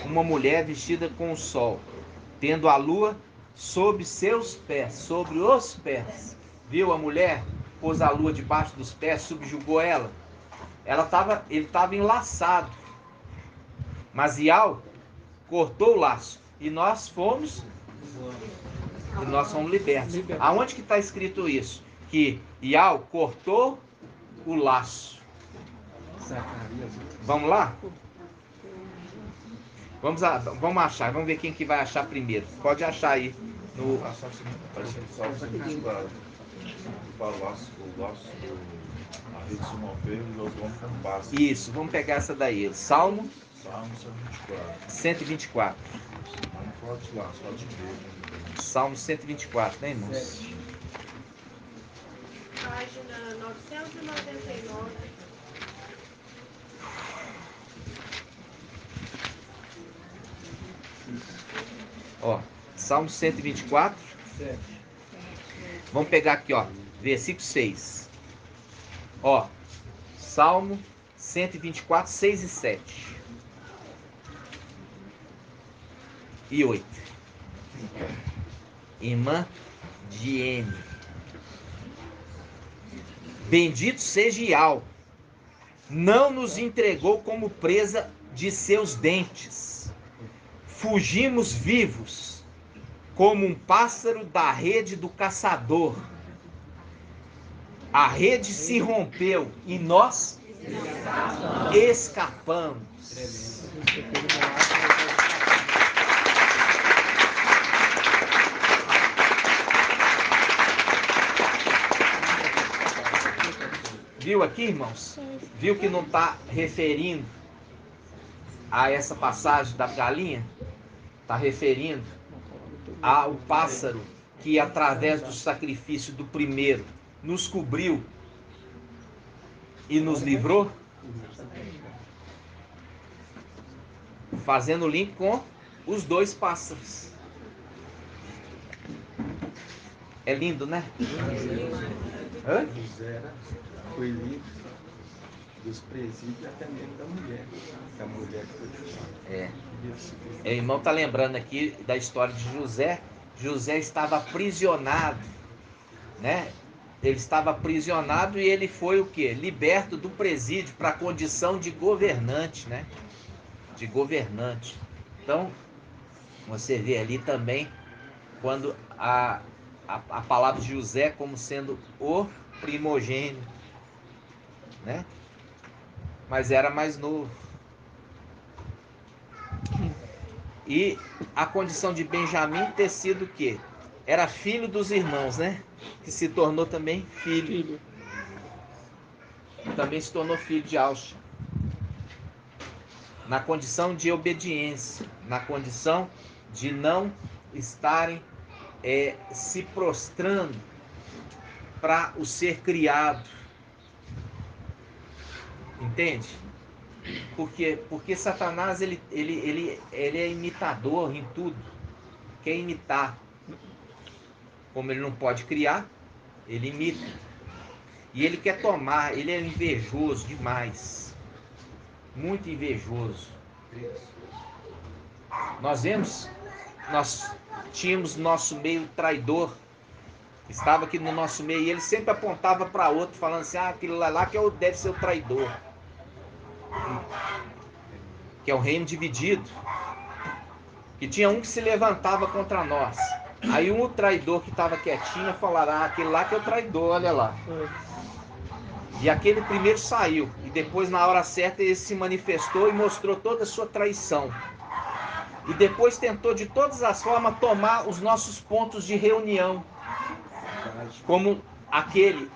Uma mulher vestida com o sol, tendo a lua sob seus pés, sobre os pés. Viu a mulher? Pôs a lua debaixo dos pés, subjugou ela. Ele estava enlaçado. Mas Iau cortou o laço. E nós fomos libertos. Aonde que está escrito isso? Que Iau cortou o laço. Vamos lá? Vamos achar. Vamos ver quem que vai achar primeiro. Pode achar aí. Isso, vamos pegar essa daí. Salmo 124. Salmo 124, né, irmãos?
Página 999.
Ó, Salmo 124. Vamos pegar aqui, ó, versículo 6. Ó, Salmo 124, 6 e 7. E 8. Irmã Diene. Bendito seja Iau, não nos entregou como presa de seus dentes. Fugimos vivos, como um pássaro da rede do caçador. A rede se rompeu e nós escapamos. Viu aqui, irmãos? Viu que não está referindo a essa passagem da galinha? Está referindo ao pássaro que, através do sacrifício do primeiro, nos cobriu e nos livrou? Fazendo link com os dois pássaros. É lindo, né? Hã?
Foi livre dos presídios até mesmo da mulher. Da mulher que foi
O irmão está lembrando aqui da história de José. José estava aprisionado, né? Ele estava aprisionado e ele foi o quê? Liberto do presídio para a condição de governante, né? De governante. Então, você vê ali também quando a palavra de José como sendo o primogênito, né? Mas era mais novo. E a condição de Benjamim ter sido o quê? Era filho dos irmãos, né? Que se tornou também filho. Também se tornou filho de Alcha. Na condição de obediência, na condição de não estarem se prostrando para o ser criado. Entende? Porque Satanás ele é imitador em tudo. Quer imitar. Como ele não pode criar, ele imita. E ele quer tomar, ele é invejoso demais. Muito invejoso. Nós tínhamos nosso meio traidor. Estava aqui no nosso meio e ele sempre apontava para outro, falando assim, aquele lá que deve ser o traidor. Que é um reino dividido. Que tinha um que se levantava contra nós. Aí o traidor que estava quietinho falava, aquele lá que é o traidor, olha lá. E aquele primeiro saiu. E depois, na hora certa, ele se manifestou e mostrou toda a sua traição. E depois tentou de todas as formas tomar os nossos pontos de reunião. Como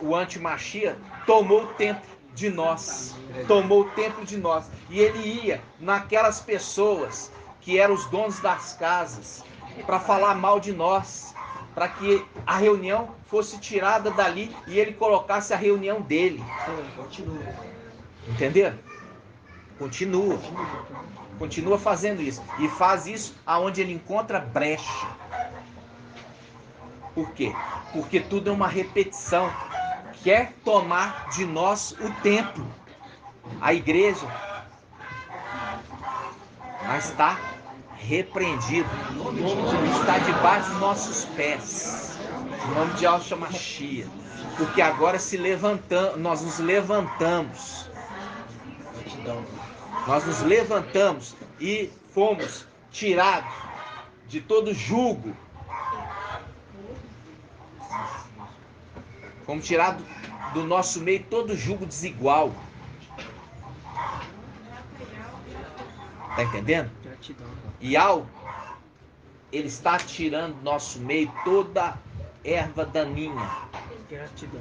o anti-Machia, tomou o templo de nós. Tomou o templo de nós. E ele ia naquelas pessoas que eram os donos das casas para falar mal de nós. Para que a reunião fosse tirada dali e ele colocasse a reunião dele. Entenderam? Continua fazendo isso. E faz isso aonde ele encontra brecha. Por quê? Porque tudo é uma repetição quer tomar de nós o templo, a igreja, mas está repreendido, está debaixo dos nossos pés, em nome de Yahshua Mashiach, porque agora nós nos levantamos e fomos tirados de todo jugo, fomos tirados do nosso meio todo jugo desigual. Tá entendendo?
Gratidão.
E ele está tirando do nosso meio toda erva daninha,
Gratidão.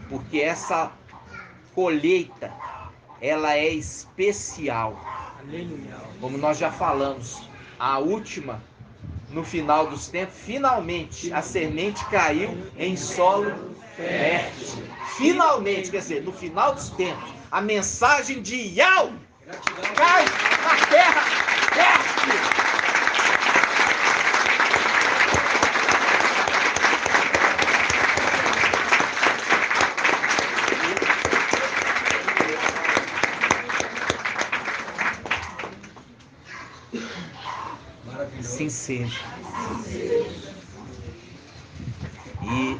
porque essa colheita, ela é especial.
Aleluia.
Como nós já falamos, a última, no final dos tempos, finalmente a semente caiu em solo fértil. Finalmente, quer dizer, no final dos tempos, a mensagem de Yahweh cai na terra fértil. Assim seja. E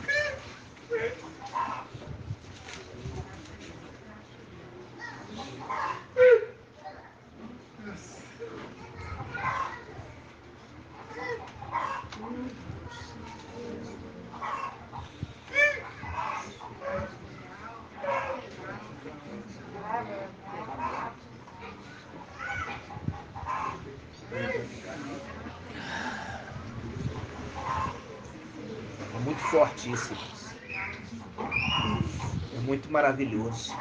é muito forte isso. É muito maravilhoso.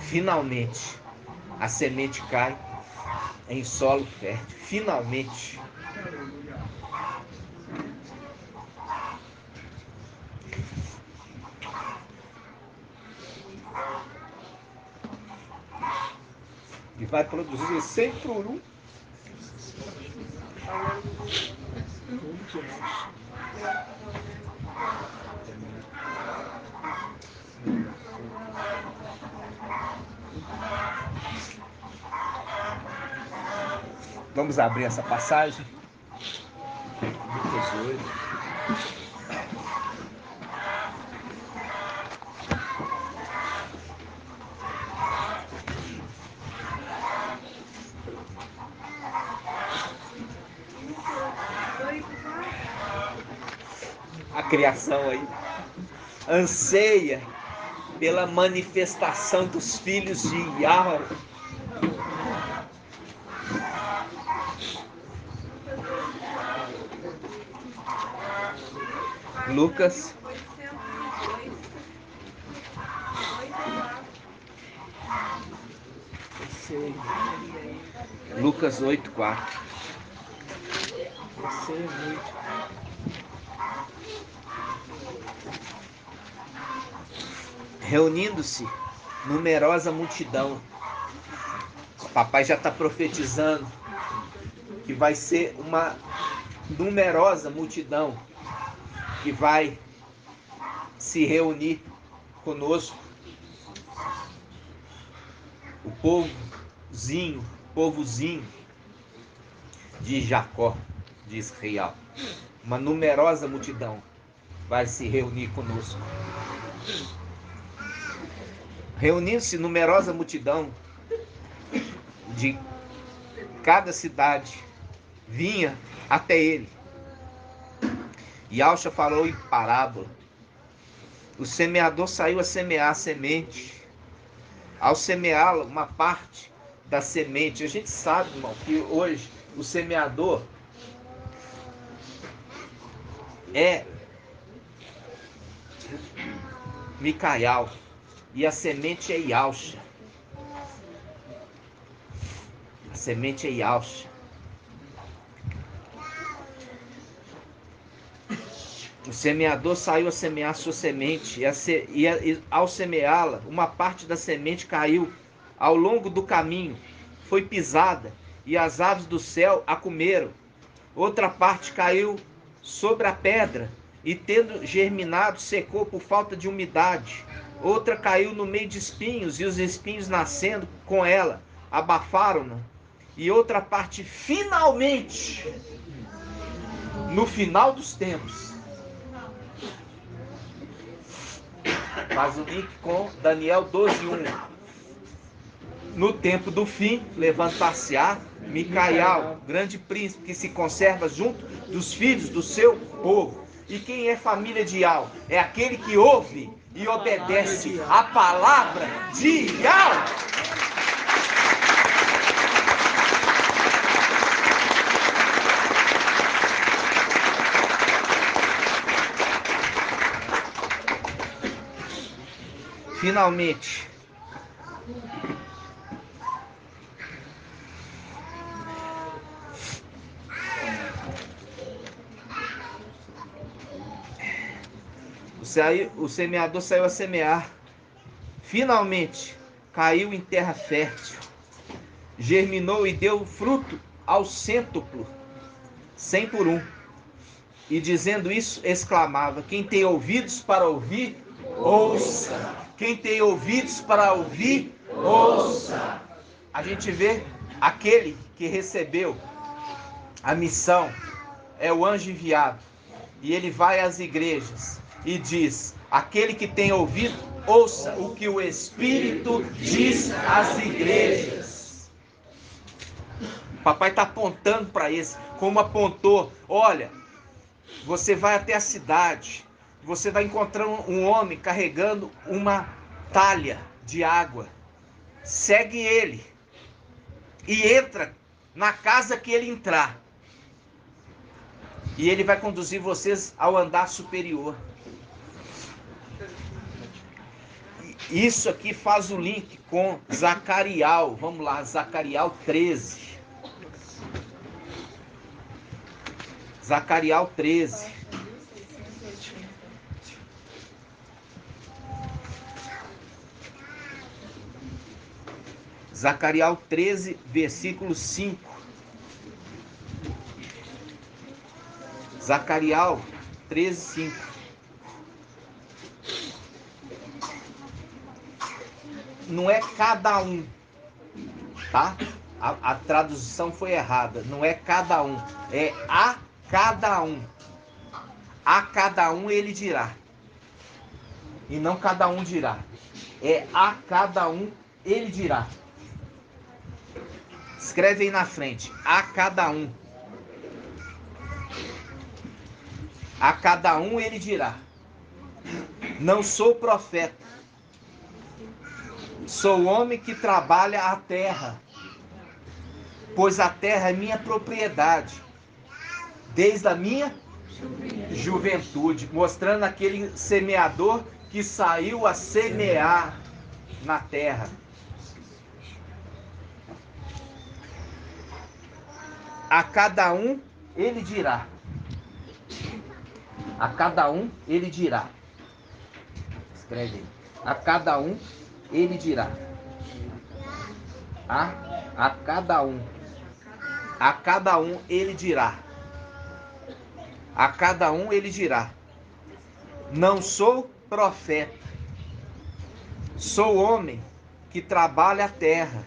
Finalmente, a semente cai em solo fértil. Finalmente. E vai produzir 100 por 1. Vamos abrir essa passagem. Lucas 8. A criação aí anseia pela manifestação dos filhos de Yahweh. Lucas 8:4. Reunindo-se numerosa multidão. O papai já está profetizando que vai ser uma numerosa multidão que vai se reunir conosco. O povozinho de Jacó, de Israel. Uma numerosa multidão vai se reunir conosco. Reunindo-se numerosa multidão de cada cidade, vinha até ele. E Yahshua falou em parábola. O semeador saiu a semear a semente. Ao semeá-la, uma parte da semente, a gente sabe, irmão, que hoje o semeador é Micael e a semente é Yahshua. A semente é Yahshua. O semeador saiu a semear sua semente e ao semeá-la, uma parte da semente caiu ao longo do caminho, foi pisada e as aves do céu a comeram. Outra parte caiu sobre a pedra, e tendo germinado, secou por falta de umidade. Outra caiu no meio de espinhos, e os espinhos, nascendo com ela, abafaram-na. E outra parte, finalmente, no final dos tempos, faz o link com Daniel 12:1. No tempo do fim, levantar-se-á Micael, grande príncipe, que se conserva junto dos filhos do seu povo. E quem é família de Iau? É aquele que ouve e obedece a palavra de Iau. Finalmente, o semeador saiu a semear. Finalmente, caiu em terra fértil, germinou e deu fruto ao cêntuplo, 100 por 1. E dizendo isso, exclamava: quem tem ouvidos para ouvir, ouça. Quem tem ouvidos para ouvir, ouça. A gente vê aquele que recebeu a missão, é o anjo enviado. E ele vai às igrejas e diz: aquele que tem ouvido, ouça o que o Espírito diz às igrejas. Papai está apontando para esse, como apontou: olha, você vai até a cidade, você vai encontrar um homem carregando uma talha de água. Segue ele e entra na casa que ele entrar. E ele vai conduzir vocês ao andar superior. Isso aqui faz o link com Zacariel. Vamos lá, Zacariel 13. Zacariel 13. Zacariel 13, versículo 5. Zacariel 13, 5. Não é cada um, tá? A tradução foi errada. Não é cada um, é a cada um. A cada um ele dirá. E não cada um dirá. É a cada um ele dirá. Escreve aí na frente: a cada um. A cada um ele dirá: não sou profeta, sou homem que trabalha a terra, pois a terra é minha propriedade, desde a minha juventude. Mostrando aquele semeador que saiu a semear na terra. A cada um ele dirá. A cada um ele dirá. Escreve aí. A cada um ele dirá. A cada um. A cada um ele dirá. A cada um ele dirá: não sou profeta, sou homem que trabalha a terra,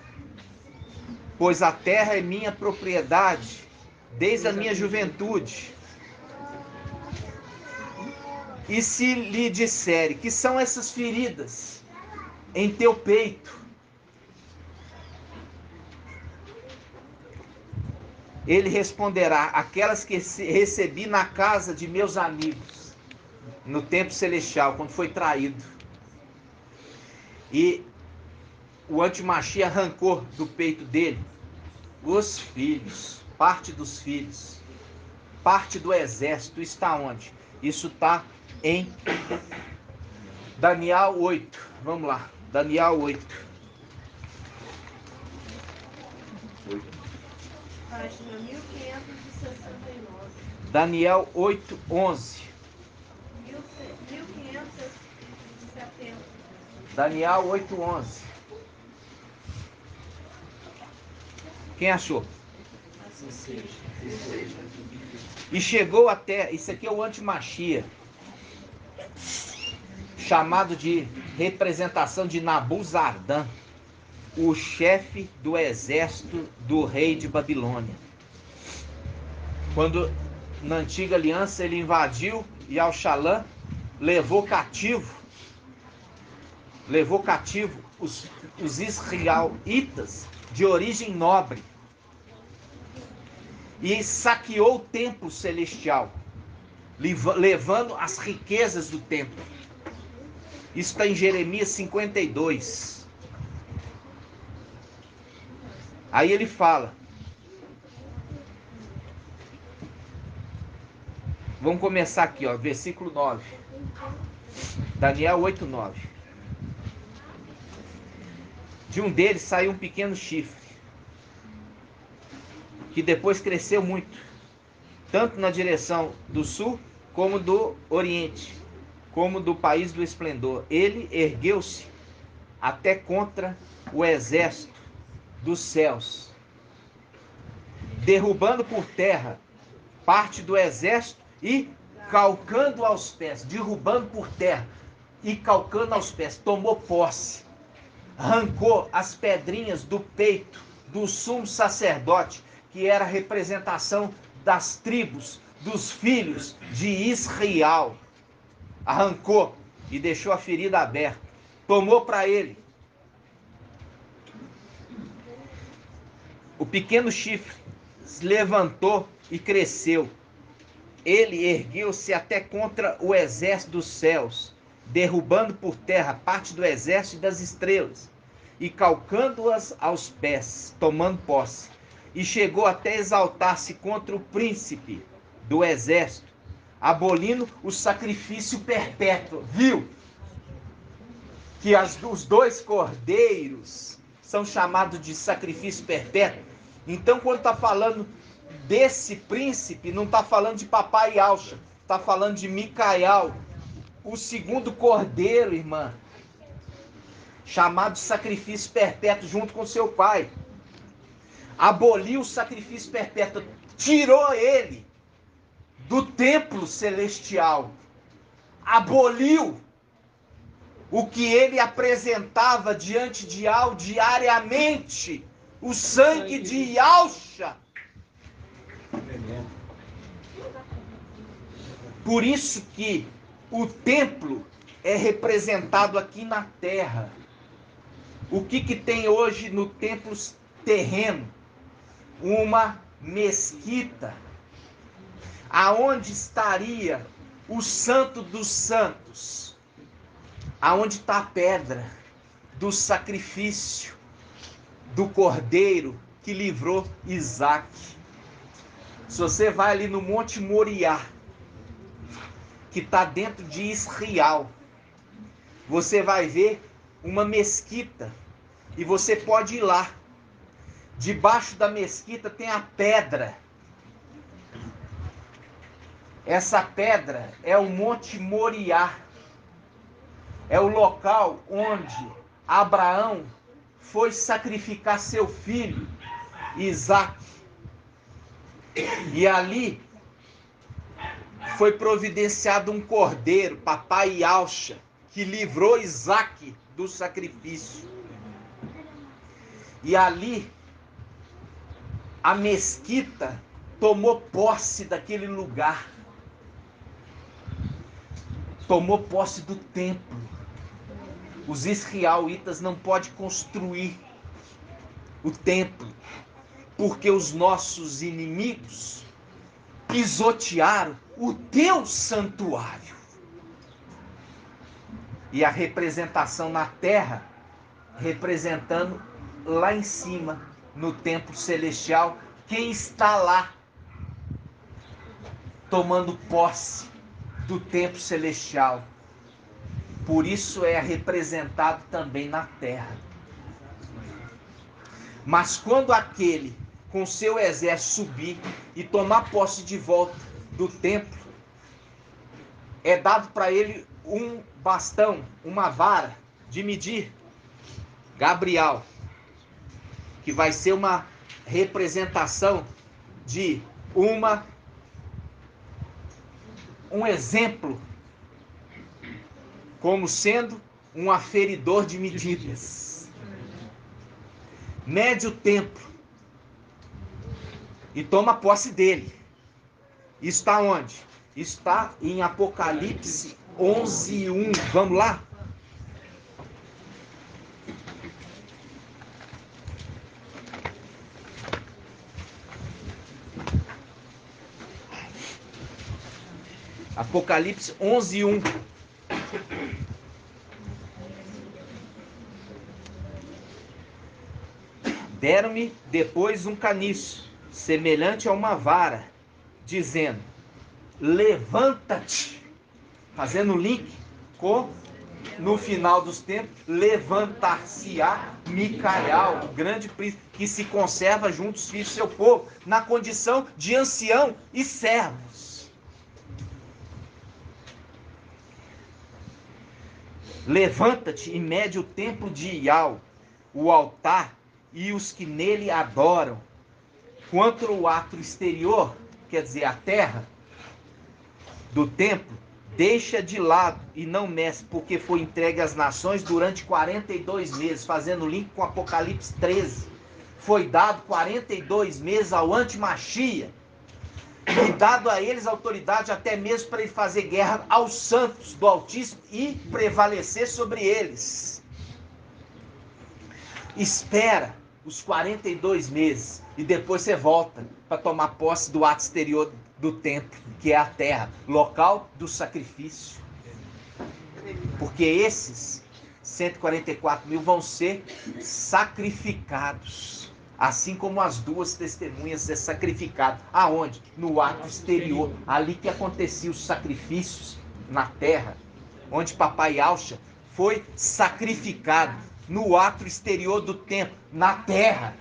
pois a terra é minha propriedade desde a minha juventude. E se lhe disserem: que são essas feridas em teu peito? Ele responderá: aquelas que recebi na casa de meus amigos, no tempo celestial, quando foi traído. E o Antimachi arrancou do peito dele os filhos, parte dos filhos, parte do exército. Está onde? Isso está em Daniel 8. Vamos lá, Daniel 8.
Página 1569.
Daniel 8, 11.
1570.
Daniel 8, 11. Quem achou? E chegou até, isso aqui é o antimachia, chamado de representação de Nabuzardan, o chefe do exército do rei de Babilônia. Quando na antiga aliança ele invadiu e Al-Shalã levou cativo os israelitas de origem nobre e saqueou o templo celestial, levando as riquezas do templo. Isso está em Jeremias 52. Aí ele fala, vamos começar aqui, ó, versículo 9. Daniel 8:9. De um deles saiu um pequeno chifre, que depois cresceu muito, tanto na direção do sul, como do oriente, como do país do esplendor. Ele ergueu-se até contra o exército dos céus, derrubando por terra parte do exército e calcando aos pés, derrubando por terra e calcando aos pés, tomou posse, arrancou as pedrinhas do peito do sumo sacerdote, que era a representação das tribos, dos filhos de Israel. Arrancou e deixou a ferida aberta. Tomou para ele o pequeno chifre, se levantou e cresceu. Ele ergueu-se até contra o exército dos céus, derrubando por terra parte do exército das estrelas e calcando-as aos pés, tomando posse. E chegou até exaltar-se contra o príncipe do exército, abolindo o sacrifício perpétuo. Viu que os dois cordeiros são chamados de sacrifício perpétuo? Então, quando está falando desse príncipe, não está falando de papai Alcha, está falando de Micael, o segundo cordeiro, irmã, chamado de sacrifício perpétuo junto com seu pai. Aboliu o sacrifício perpétuo, tirou ele do templo celestial, aboliu o que ele apresentava diante de Al diariamente, o sangue de Yahshua. Por isso que o templo é representado aqui na terra. O que tem hoje no templo terreno? Uma mesquita, aonde estaria o santo dos santos, aonde está a pedra do sacrifício do cordeiro que livrou Isaac. Se você vai ali no Monte Moriá, que está dentro de Israel, você vai ver uma mesquita e você pode ir lá. Debaixo da mesquita tem a pedra. Essa pedra é o Monte Moriá. É o local onde Abraão foi sacrificar seu filho, Isaac. E ali foi providenciado um cordeiro, papai Yahshua, que livrou Isaac do sacrifício. E ali a mesquita tomou posse daquele lugar. Tomou posse do templo. Os israelitas não podem construir o templo, porque os nossos inimigos pisotearam o teu santuário. E a representação na terra, representando lá em cima, no templo celestial, quem está lá tomando posse do templo celestial. Por isso é representado também na terra. Mas quando aquele com seu exército subir e tomar posse de volta do templo, é dado para ele um bastão, uma vara de medir, Gabriel, que vai ser uma representação de um exemplo como sendo um aferidor de medidas. Mede o templo e toma posse dele. Está onde? Está em Apocalipse 11:1. Vamos lá? Apocalipse 11:1. Deram-me depois um caniço, semelhante a uma vara, dizendo: levanta-te. Fazendo link com, no final dos tempos, levantar-se-á Micael, o grande príncipe, que se conserva junto aos filhos do seu povo, na condição de ancião e servos. Levanta-te e mede o templo de Ial, o altar e os que nele adoram. Quanto ao átrio exterior, quer dizer, a terra do templo, deixa de lado e não mexe, porque foi entregue às nações durante 42 meses, fazendo link com Apocalipse 13. Foi dado 42 meses ao antimachia, e dado a eles autoridade até mesmo para ele fazer guerra aos santos do Altíssimo e prevalecer sobre eles. Espera os 42 meses e depois você volta para tomar posse do ato exterior do templo, que é a terra, local do sacrifício. Porque esses 144 mil vão ser sacrificados, assim como as duas testemunhas é sacrificado. Aonde? No ato exterior, ali que aconteciam os sacrifícios na terra, onde Papai Yahshua foi sacrificado, no ato exterior do templo, na terra.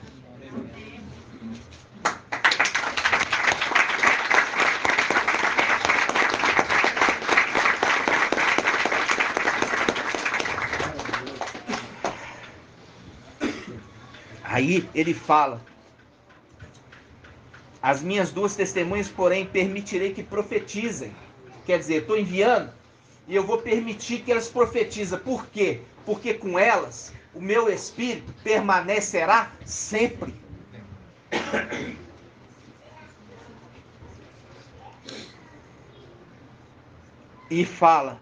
Aí ele fala: as minhas duas testemunhas, porém, permitirei que profetizem. Quer dizer, estou enviando e eu vou permitir que elas profetizem. Por quê? Porque com elas o meu espírito permanecerá sempre. E fala: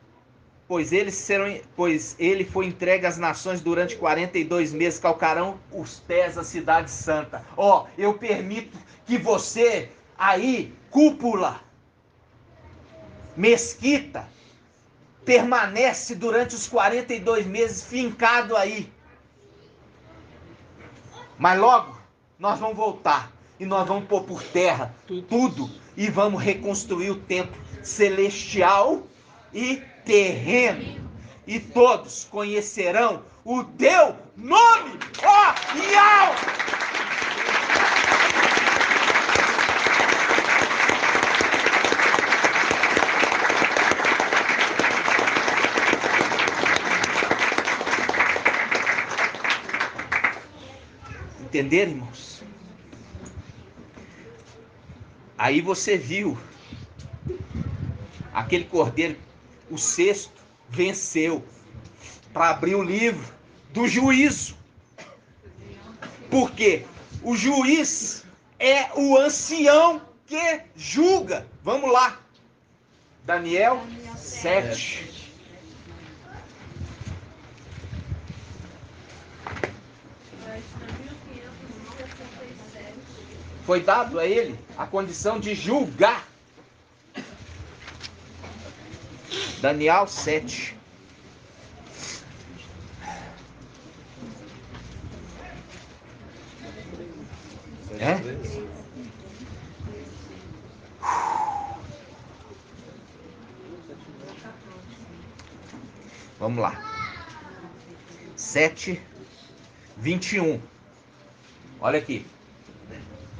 pois ele foi entregue às nações durante 42 meses, calcarão os pés da cidade santa. Ó, eu permito que você aí, cúpula, mesquita, permanece durante os 42 meses fincado aí. Mas logo nós vamos voltar e nós vamos pôr por terra tudo e vamos reconstruir o templo celestial e terreno. E todos conhecerão o teu nome, ó Yahweh! Entenderam, irmãos? Aí você viu aquele cordeiro, o sexto, venceu para abrir o livro do juízo. Porque o juiz é o ancião que julga. Vamos lá. Daniel 7. Foi dado a ele a condição de julgar. Daniel 7. Vamos lá. 7, 21. Olha aqui.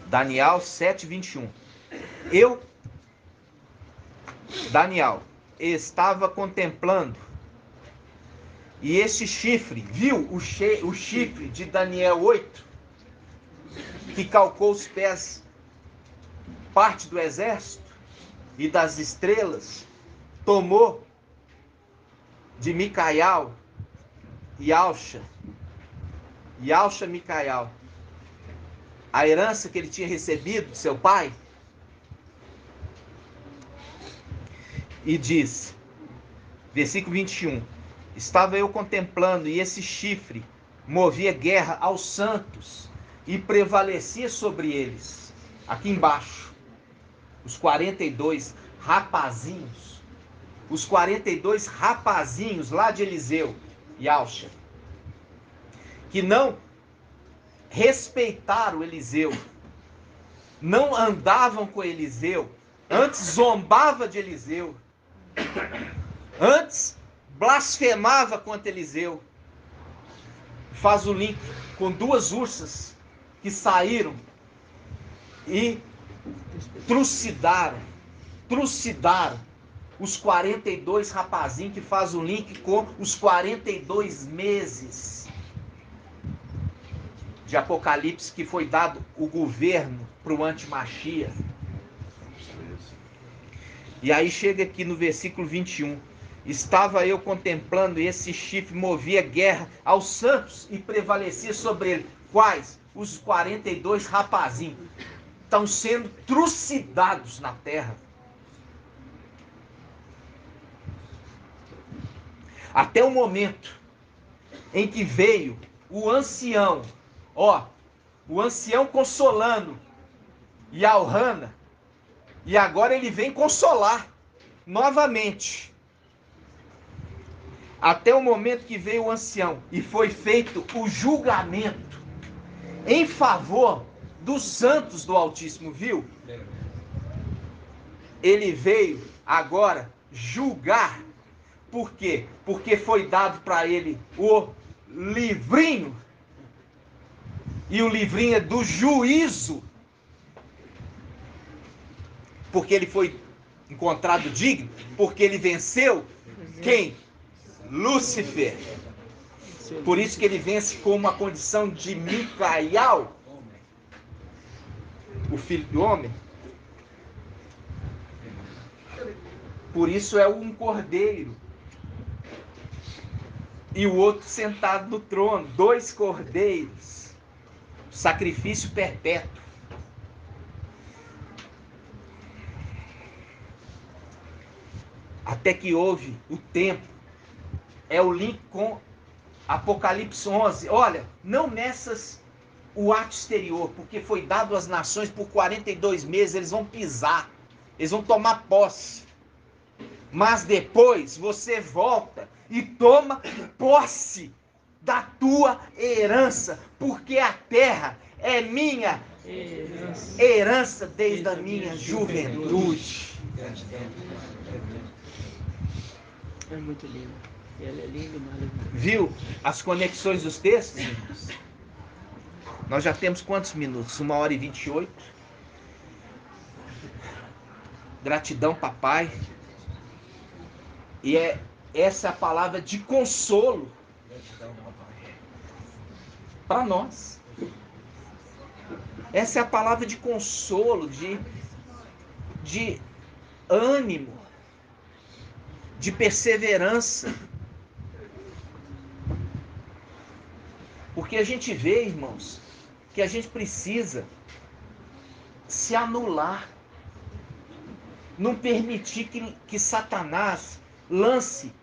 Daniel 7, 21. Eu, Daniel, estava contemplando, e esse chifre, viu o chifre de Daniel 8, que calcou os pés parte do exército e das estrelas, tomou de Micaial e Alcha, Micaial, a herança que ele tinha recebido de seu pai, e diz, versículo 21, estava eu contemplando, e esse chifre movia guerra aos santos e prevalecia sobre eles. Aqui embaixo, os 42 rapazinhos, lá de Eliseu e Alcha, que não respeitaram Eliseu, não andavam com Eliseu, antes zombava de Eliseu, antes blasfemava contra Eliseu. Faz o link com duas ursas que saíram e trucidaram os 42 rapazinhos, que faz o link com os 42 meses de Apocalipse, que foi dado o governo para o antimachia. E aí chega aqui no versículo 21. Estava eu contemplando, e esse chifre movia guerra aos santos e prevalecia sobre ele. Quais? Os 42 rapazinhos. Estão sendo trucidados na terra. Até o momento em que veio o ancião, o ancião consolando Yalhana, e agora ele vem consolar novamente. Até o momento que veio o ancião e foi feito o julgamento em favor dos santos do Altíssimo, viu? Ele veio agora julgar. Por quê? Porque foi dado para ele o livrinho. E o livrinho é do juízo. Porque ele foi encontrado digno. Porque ele venceu quem? Lúcifer. Por isso que ele vence com uma condição de Micaial, o filho do homem. Por isso é um cordeiro. E o outro sentado no trono. 2 cordeiros. Sacrifício perpétuo. Até que houve o tempo. É o link com Apocalipse 11. Olha, não nessas o ato exterior, porque foi dado às nações por 42 meses, eles vão pisar, eles vão tomar posse. Mas depois você volta e toma posse da tua herança, porque a terra é minha herança desde a minha juventude.
É muito lindo. Ela é linda e maravilhosa.
Viu as conexões dos textos, irmãos? Nós já temos quantos minutos? 1h28. Gratidão, papai. E essa é a palavra de consolo para nós. Essa é a palavra de consolo, de ânimo, de perseverança. Porque a gente vê, irmãos, que a gente precisa se anular. Não permitir que Satanás lance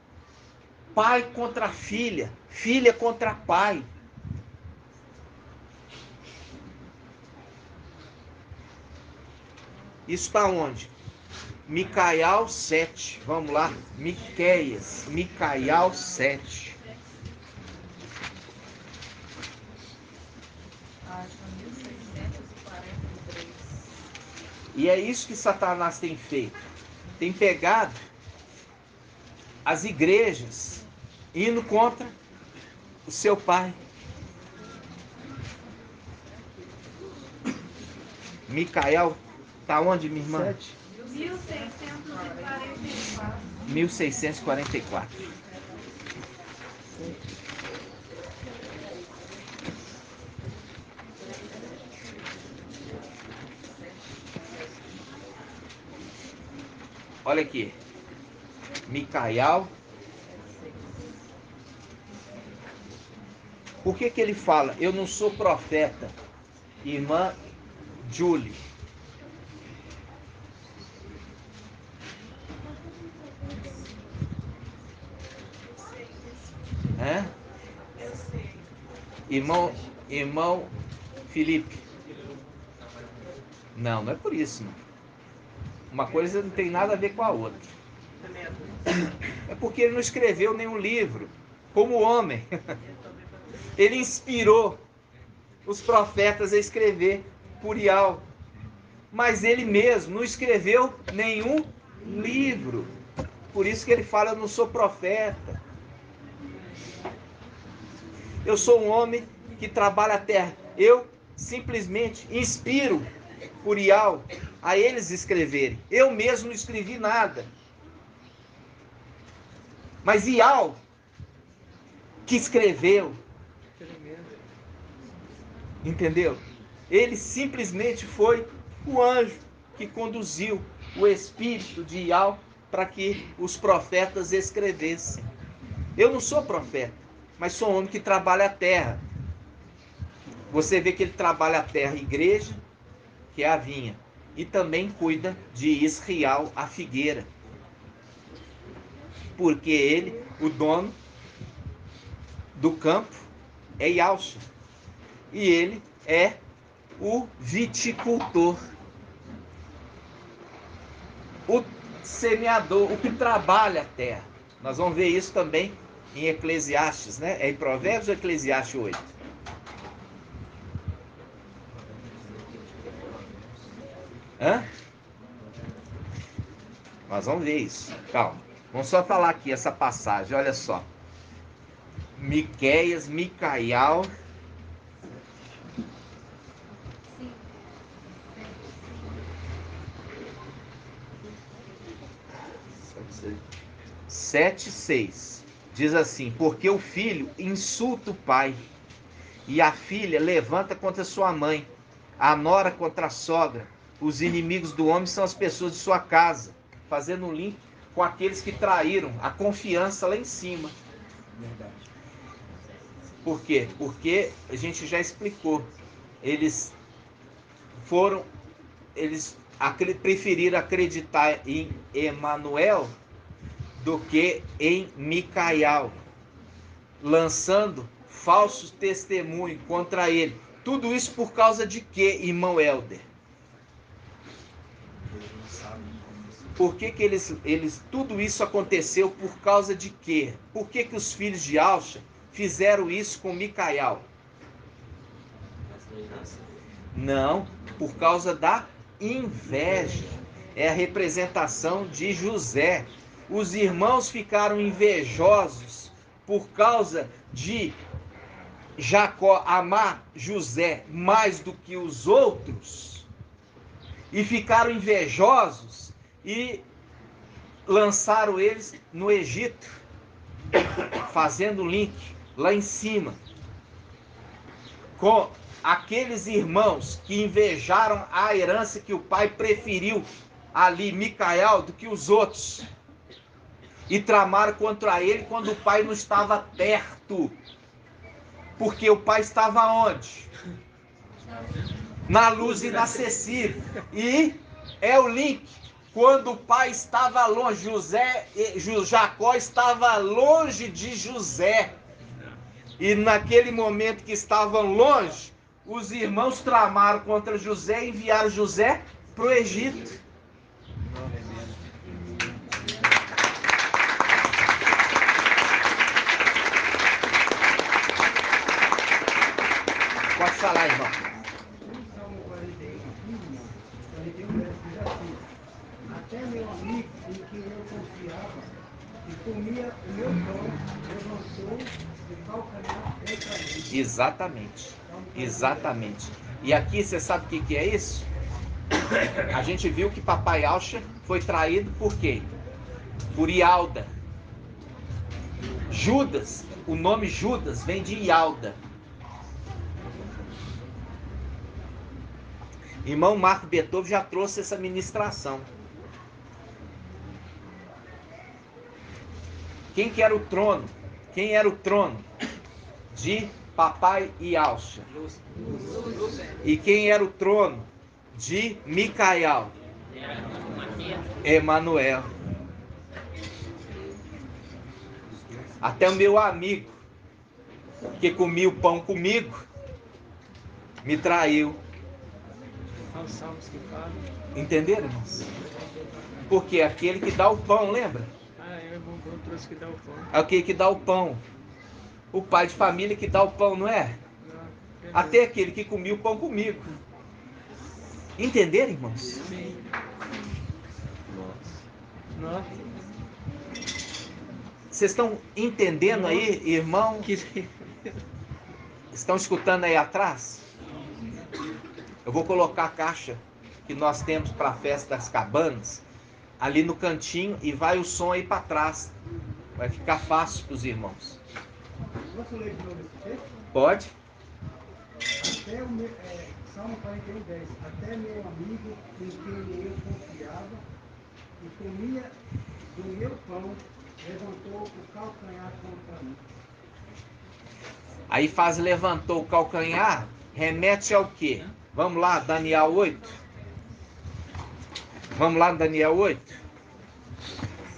pai contra filha, filha contra pai. Isso está onde? Micaial 7. Vamos lá. Micaial 7. E é isso que Satanás tem feito. Tem pegado as igrejas indo contra o seu pai. Micaial, tá onde, minha irmã?
1644.
1644. olha aqui. Micael. Por que ele fala, eu não sou profeta? Irmã Julie.
Eu sei.
Irmão Felipe. Não, não é por isso, não. Uma coisa não tem nada a ver com a outra. É porque ele não escreveu nenhum livro. Como homem. Ele inspirou os profetas a escrever Uriel. Mas ele mesmo não escreveu nenhum livro. Por isso que ele fala, eu não sou profeta. Eu sou um homem que trabalha a terra. Eu simplesmente inspiro Uriel a eles escreverem. Eu mesmo não escrevi nada. Mas Ial, que escreveu, entendeu? Ele simplesmente foi o anjo que conduziu o espírito de Ial para que os profetas escrevessem. Eu não sou profeta, mas sou um homem que trabalha a terra. Você vê que ele trabalha a terra, a igreja, que é a vinha, e também cuida de Israel, a figueira. Porque ele, o dono do campo, é Yalcha. E ele é o viticultor, o semeador, o que trabalha a terra. Nós vamos ver isso também em Eclesiastes, né? É em Provérbios ou Eclesiastes 8? Nós vamos ver isso. Calma. Vamos só falar aqui essa passagem, olha só. Miqueias, Micael. Sete, 6. Diz assim, porque o filho insulta o pai, e a filha levanta contra sua mãe, a nora contra a sogra. Os inimigos do homem são as pessoas de sua casa, fazendo um link com aqueles que traíram a confiança lá em cima. Por quê? Porque a gente já explicou. Eles preferiram acreditar em Emanuel do que em Micael, lançando falsos testemunhos contra ele. Tudo isso por causa de quê, irmão Helder? Por que tudo isso aconteceu por causa de quê? Por que os filhos de Yalcha fizeram isso com Micael? Não, por causa da inveja. É a representação de José. Os irmãos ficaram invejosos por causa de Jacó amar José mais do que os outros. E ficaram invejosos e lançaram eles no Egito, fazendo link lá em cima com aqueles irmãos que invejaram a herança que o pai preferiu ali, Micael, do que os outros, e tramaram contra ele quando o pai não estava perto, porque o pai estava onde? Na luz inacessível. E é o link. Quando o pai estava longe, Jacó estava longe de José. E naquele momento que estavam longe, os irmãos tramaram contra José e enviaram José para o Egito. Pode falar, irmão.
No Salmo 41 verso diz assim: até meu amigo em quem eu confiava e comia o meu pão, levantou de calcanhar contra mim.
Exatamente. Exatamente. E aqui você sabe o que é isso? A gente viu que papai Yalcha foi traído por quem? Por Ialda. Judas, o nome Judas vem de Ialda. Irmão Marco Beethoven já trouxe essa ministração. Quem que era o trono? Quem era o trono? De papai Yalcha. E quem era o trono? De Micael. Emanuel. Até o meu amigo, que comia o pão comigo, me traiu.
São os salmos que falam.
Entenderam, irmãos? Porque aquele que dá o pão, lembra?
Ah, é o irmão Bruno trouxe que dá o pão.
É aquele que dá o pão. O pai de família que dá o pão, não é?
Não,
Até aquele que comia o pão comigo. Entenderam, irmãos?
sim. Nossa.
Vocês estão entendendo aí, irmão?
Que...
Estão escutando aí atrás? Eu vou colocar a caixa que nós temos para a festa das cabanas ali no cantinho e vai o som aí para trás. Vai ficar fácil para os irmãos.
Posso ler de novo esse texto?
Pode?
Até o meu, Salmo 41, 10. Até meu amigo em quem eu confiava e comia do meu pão, levantou o calcanhar contra mim.
Aí faz levantou o calcanhar, remete ao quê? Vamos lá, Daniel 8. Vamos lá, Daniel 8.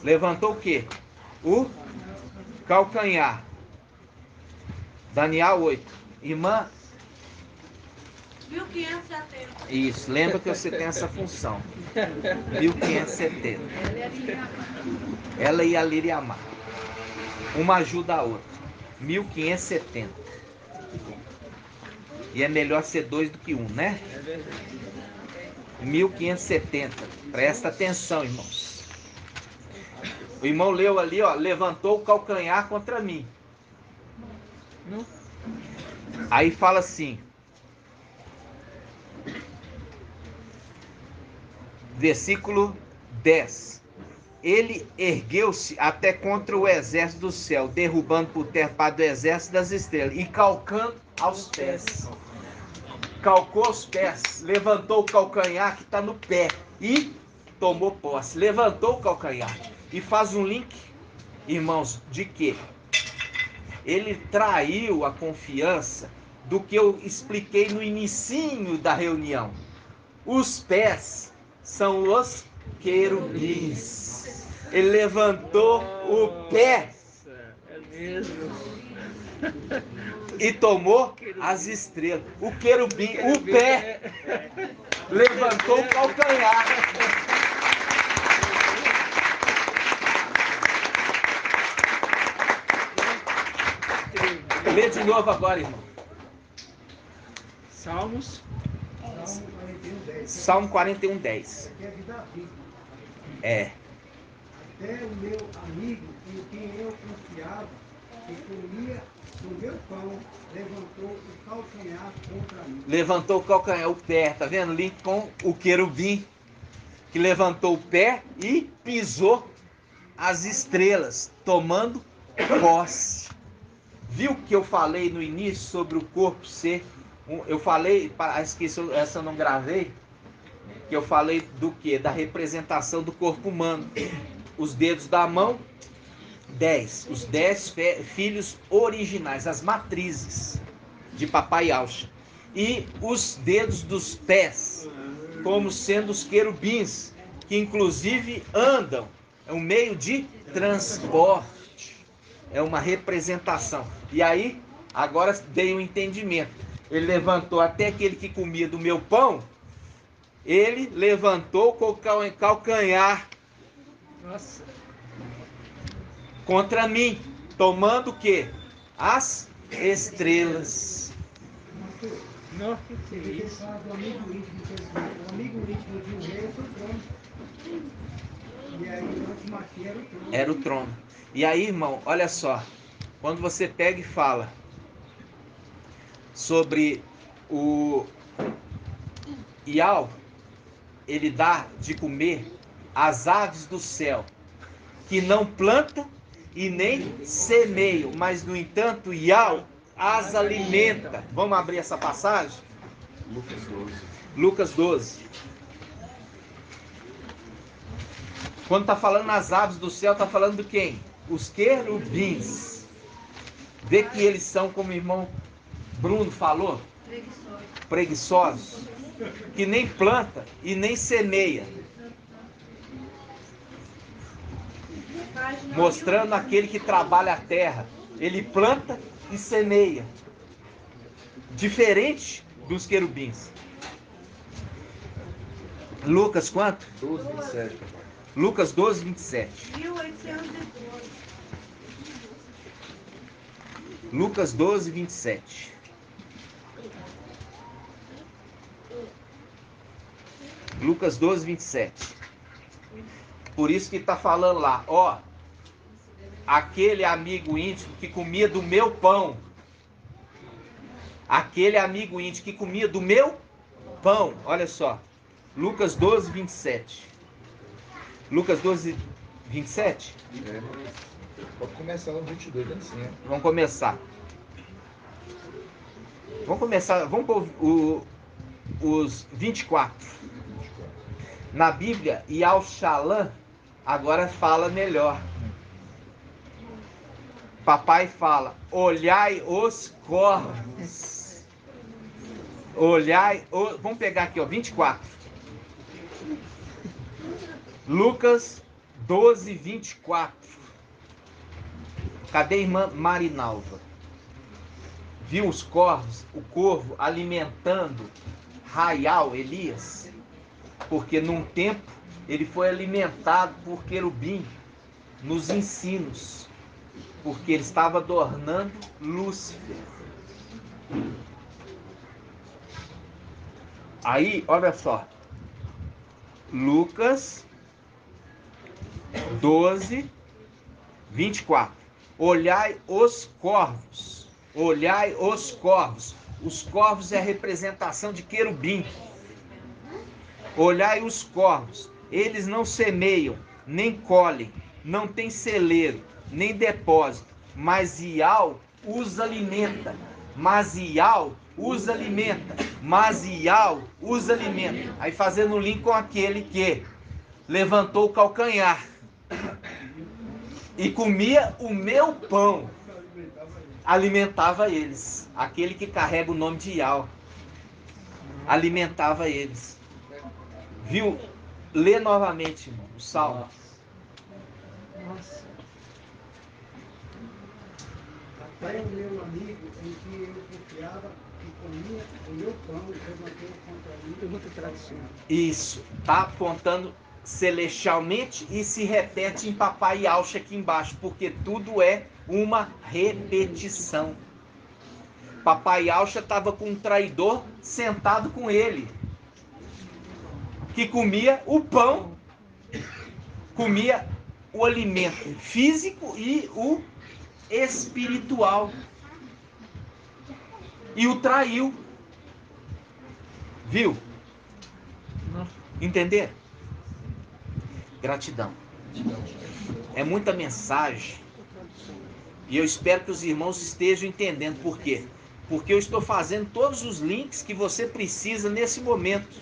Levantou o quê? O calcanhar. Daniel 8. Irmã?
1570.
Isso, lembra que você tem essa função. 1570. Ela e a Liriamar. Uma ajuda a outra. 1570. E é melhor ser 2 do que 1, né? 1570. Presta atenção, irmãos. O irmão leu ali, ó, levantou o calcanhar contra mim. Aí fala assim. Versículo 10. Ele ergueu-se até contra o exército do céu, derrubando por terra parte do exército das estrelas e calcando aos pés. Calcou os pés, levantou o calcanhar que está no pé e tomou posse. Levantou o calcanhar e faz um link, irmãos, de que ele traiu a confiança do que eu expliquei no inicinho da reunião. Os pés são os querubins. Ele levantou o pé.
É mesmo.
E tomou as estrelas. O querubim, o pé, levantou o calcanhar. Lê de novo agora, irmão.
Salmos.
Salmo 41, 10.
Salmo 41, 10.
Aqui é de Davi.
É.
Até o meu amigo em quem eu confiava e comia do meu pão, levantou o calcanhar contra mim.
Levantou o calcanhar, o pé, tá vendo? Link com o querubim, que levantou o pé e pisou as estrelas, tomando posse. Viu que eu falei no início sobre o corpo ser... Eu falei, acho que essa eu não gravei, que eu falei do que? Da representação do corpo humano. Os dedos da mão, 10. Os 10 filhos originais, as matrizes de papai Yalcha. E os dedos dos pés, como sendo os querubins, que inclusive andam. É um meio de transporte. É uma representação. E aí, agora dei um entendimento. Ele levantou até aquele que comia do meu pão. Ele levantou com o calcanhar.
Nossa.
Contra mim, tomando o quê? As estrelas.
Nossa, que
Ele
isso.
fala do amigo íntimo, que o amigo íntimo de um rei é o seu trono. E aí, antes Maqui era o trono.
Era o trono. E aí, irmão, olha só. Quando você pega e fala sobre o Ial, ele dá de comer as aves do céu, que não plantam e nem semeiam, mas no entanto Ial as alimenta. Vamos abrir essa passagem?
Lucas 12.
Lucas 12. Quando está falando nas aves do céu, está falando de quem? os querubins, vê que eles são, como o irmão Bruno falou, preguiçosos, que nem planta e nem semeia, mostrando aquele que trabalha a terra. Ele planta e semeia, diferente dos querubins. Lucas quanto?
12, 27.
Lucas 12, 27.
1812.
Lucas 12, 27. Lucas 12, 27. Por isso que está falando lá, ó, aquele amigo íntimo que comia do meu pão. Aquele amigo íntimo que comia do meu pão. Olha só. Lucas 12, 27. Lucas 12, 27?
É. Pode começar no 22, assim, né?
Vamos começar. Vamos pôr os 24. Na Bíblia, Yal-Shalom agora fala melhor. Papai fala, olhai os corvos. Olhai, vamos pegar aqui, ó, 24. Lucas 12, 24. Cadê a irmã Marinalva? Viu os corvos, o corvo alimentando Raial, Elias? Porque num tempo ele foi alimentado por querubim nos ensinos, porque ele estava adornando Lúcifer. Aí, olha só, Lucas 12, 24. Olhai os corvos. Olhai os corvos. Os corvos é a representação de querubim. Olhai os corvos. Eles não semeiam, nem colhem, não têm celeiro, nem depósito. Mas Ial os alimenta. Mas Ial os alimenta. Mas Ial os alimenta. Aí fazendo um link com aquele que levantou o calcanhar e comia o meu pão, alimentava eles. Aquele que carrega o nome de Ial alimentava eles. Viu? Lê novamente, irmão, o Salmo.
Nossa.
Até o meu amigo em que eu confiava e comia o meu pão levantou contra mim.
Pergunta tradicional.
Isso, tá apontando celestialmente e se repete em Papai Yalcha aqui embaixo, porque tudo é uma repetição. Papai Yalcha estava com um traidor sentado com ele, que comia o pão, comia o alimento físico e o espiritual, e o traiu. Viu? Entender? Gratidão. É muita mensagem. E eu espero que os irmãos estejam entendendo por quê. Porque eu estou fazendo todos os links que você precisa nesse momento.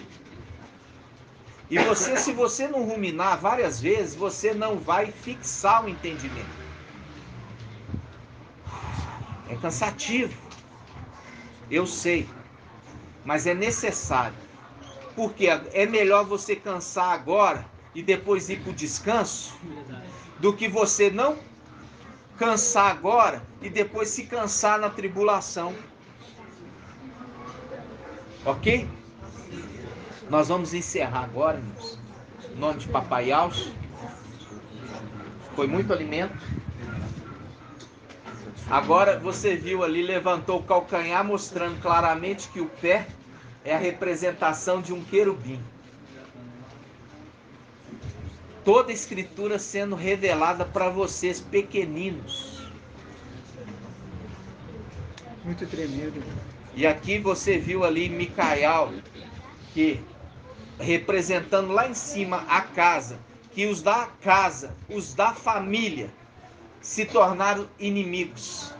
E você, se você não ruminar várias vezes, você não vai fixar o entendimento. É cansativo. Eu sei. Mas é necessário. Porque é melhor você cansar agora e depois ir para o descanso, do que você não cansar agora e depois se cansar na tribulação. Ok? Nós vamos encerrar agora, irmãos. Em nome de Papai Yalcha. Foi muito alimento. Agora você viu ali, levantou o calcanhar, mostrando claramente que o pé é a representação de um querubim. Toda a escritura sendo revelada para vocês pequeninos.
Muito tremendo.
E aqui você viu ali Micael, que representando lá em cima a casa, que os da casa, os da família, se tornaram inimigos.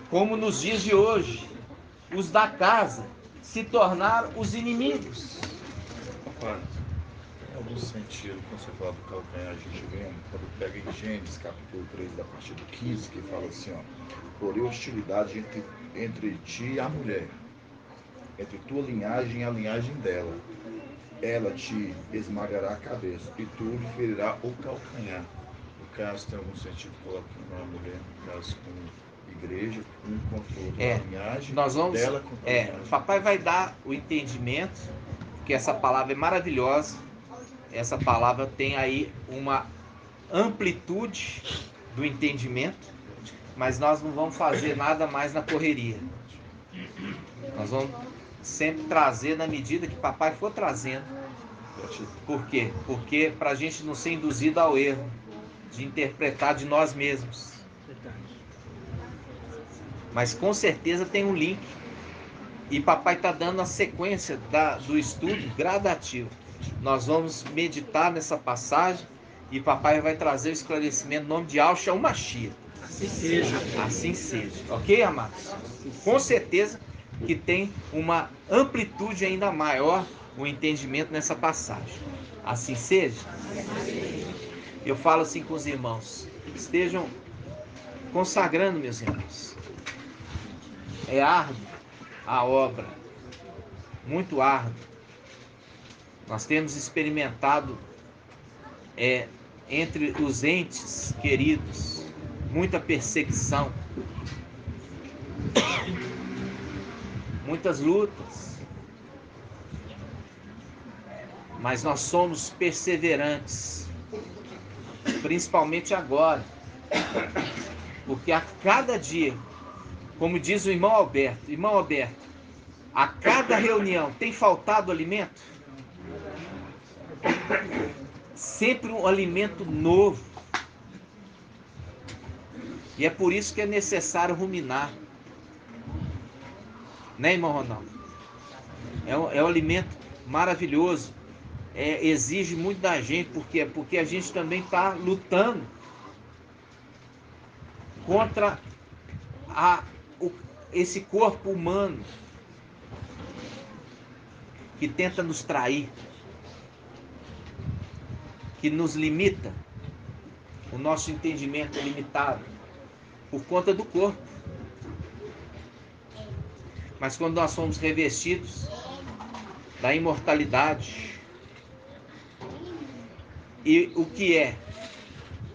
Como nos dias de hoje, os da casa se tornaram os inimigos.
Algum
no sentido, quando você fala do calcanhar, a gente vendo, quando pega em Gênesis, capítulo 3, da partir do 15, que fala assim, ó, porém hostilidade entre ti e a mulher, entre tua linhagem e a linhagem dela. Ela te esmagará a cabeça e tu lhe ferirá o calcanhar. No caso, tem algum sentido colocando a mulher, no caso, com igreja, um contra o outro, a linhagem
nós vamos,
dela contra a linhagem.
papai vai dar o entendimento, que essa palavra é maravilhosa. Essa palavra tem aí uma amplitude do entendimento, mas nós não vamos fazer nada mais na correria. Nós vamos sempre trazer na medida que papai for trazendo. Por quê? Porque para a gente não ser induzido ao erro de interpretar de nós mesmos. Mas com certeza tem um link. E papai está dando a sequência do estudo gradativo. Nós vamos meditar nessa passagem e papai vai trazer o esclarecimento no nome de Yahshua HaMashiach.
Assim seja.
Assim seja. Ok, amados? Com certeza que tem uma amplitude ainda maior o entendimento nessa passagem. Assim seja? Eu falo assim com os irmãos. Estejam consagrando, meus irmãos. É árduo a obra. Muito árduo. Nós temos experimentado entre os entes queridos muita perseguição, muitas lutas, mas nós somos perseverantes, principalmente agora, porque a cada dia, como diz o irmão Alberto, a cada reunião tem faltado alimento? Sempre um alimento novo. E é por isso que é necessário ruminar. Né, irmão Ronaldo? É um alimento maravilhoso. Exige muito da gente. Por quê? Porque a gente também está lutando contra esse corpo humano que tenta nos trair, que nos limita. O nosso entendimento é limitado por conta do corpo. Mas quando nós somos revestidos da imortalidade, e o que é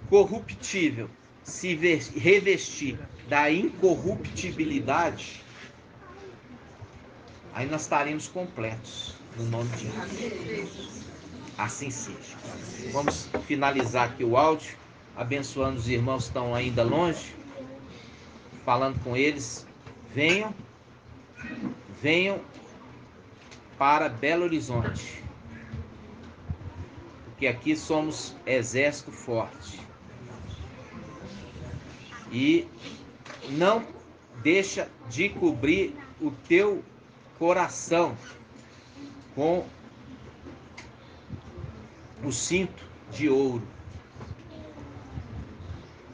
corruptível se revestir da incorruptibilidade, aí nós estaremos completos no nome de Jesus. Assim seja. Vamos finalizar aqui o áudio, abençoando os irmãos que estão ainda longe, falando com eles. Venham para Belo Horizonte, porque aqui somos exército forte. E não deixa de cobrir o teu coração com o cinto de ouro.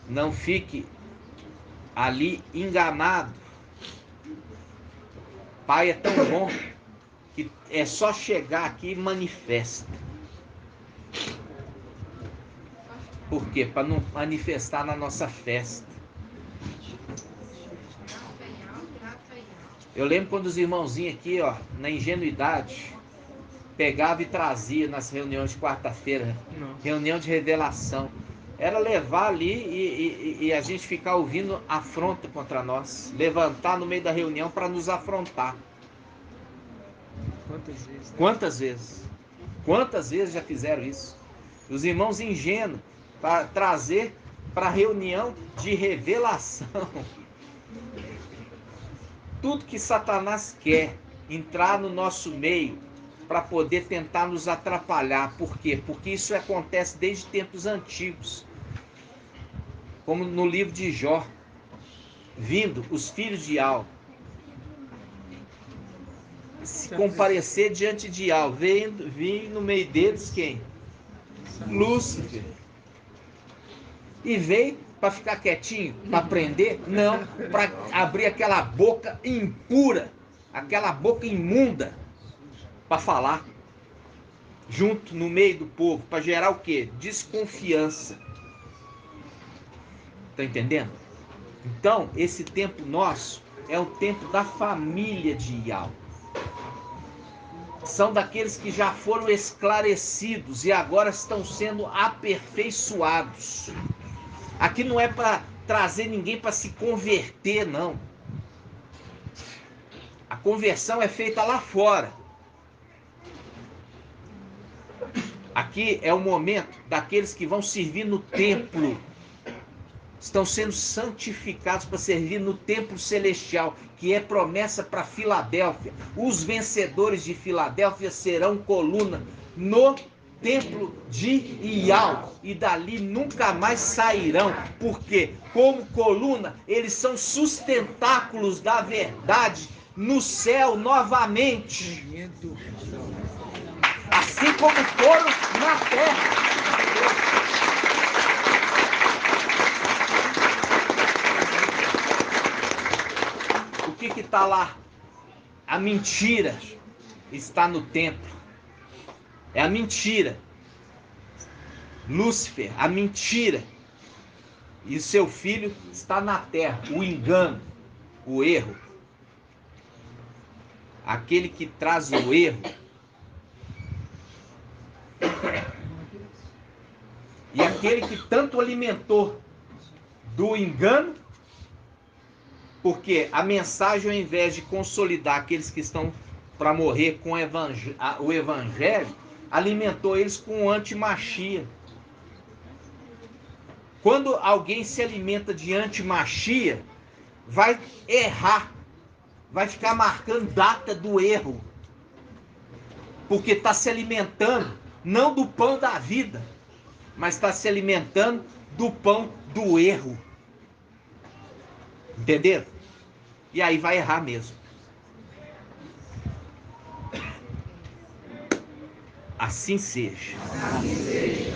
Não fique ali enganado. Pai é tão bom que é só chegar aqui e manifesta. Por quê? Para não manifestar na nossa festa. Eu lembro quando os irmãozinhos aqui, ó, na ingenuidade, pegava e trazia nas reuniões de quarta-feira, reunião de revelação. Era levar ali e a gente ficar ouvindo afronta contra nós. Levantar no meio da reunião para nos afrontar.
Quantas vezes? Né?
Quantas vezes? Quantas vezes já fizeram isso? Os irmãos ingênuos para trazer para a reunião de revelação. Tudo que Satanás quer entrar no nosso meio para poder tentar nos atrapalhar. Por quê? Porque isso acontece desde tempos antigos. Como no livro de Jó. Vindo os filhos de Al. Se comparecer diante de Al. Vem no meio deles quem? Lúcifer. E veio para ficar quietinho? Para aprender? Não. Para abrir aquela boca impura. Aquela boca imunda. Para falar. junto no meio do povo, para gerar o quê? Desconfiança. Tá entendendo? Então, esse tempo nosso é o tempo da família de Iau. São daqueles que já foram esclarecidos e agora estão sendo aperfeiçoados. Aqui não é para trazer ninguém para se converter, não. A conversão é feita lá fora. Aqui é o momento daqueles que vão servir no templo. Estão sendo santificados para servir no templo celestial, que é promessa para Filadélfia. Os vencedores de Filadélfia serão coluna no templo de Iau, e dali nunca mais sairão, porque como coluna eles são sustentáculos da verdade no céu novamente, assim como foram na terra. O que está lá? A mentira está no templo. É a mentira. Lúcifer, a mentira. E seu filho está na terra. O engano, o erro. Aquele que traz o erro. E aquele que tanto alimentou do engano, porque a mensagem, ao invés de consolidar aqueles que estão para morrer com o evangelho, alimentou eles com o antimachia. Quando alguém se alimenta de antimachia, vai errar, vai ficar marcando data do erro, porque está se alimentando não do pão da vida, mas está se alimentando do pão do erro. Entenderam? E aí vai errar mesmo. Assim seja.
Assim seja.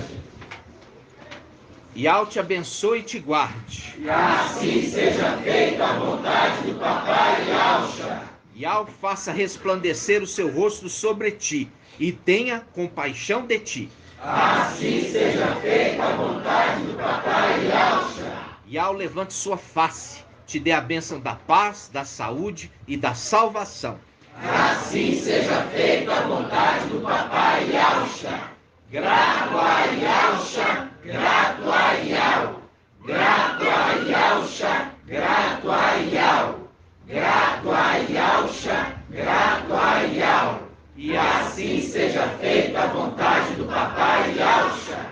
Iau te abençoe e te guarde.
E assim seja feita a vontade do papai Yaucha.
Iau faça resplandecer o seu rosto sobre ti e tenha compaixão de ti.
Assim seja feita a vontade do papai Yaucha.
Iau levante sua face, te dê a bênção da paz, da saúde e da salvação.
Assim seja feita a vontade do papai Yaucha. Grato a Yaucha, grato a Iau. Grato a Yaucha, grato a Iau. Grato a Yaucha, grato a Iau. E assim seja feita a vontade do papai Yaucha.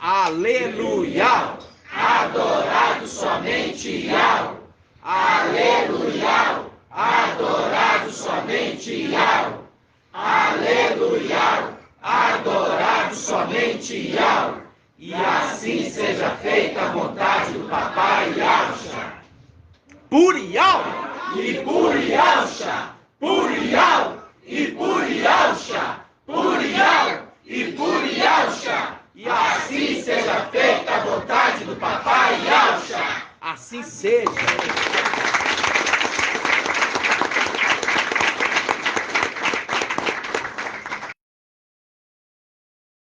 Aleluia!
Adorado somente Iau. Aleluia! Adorado somente Iau. Aleluia! Adorado somente Iau. E assim seja feita a vontade do papai Yaucha.
Por Iau!
E por Yaucha! Por Iau! E por Yaucha! Por Iau! E por Yaucha! E assim seja feita a vontade do papai Yaucha.
Assim seja.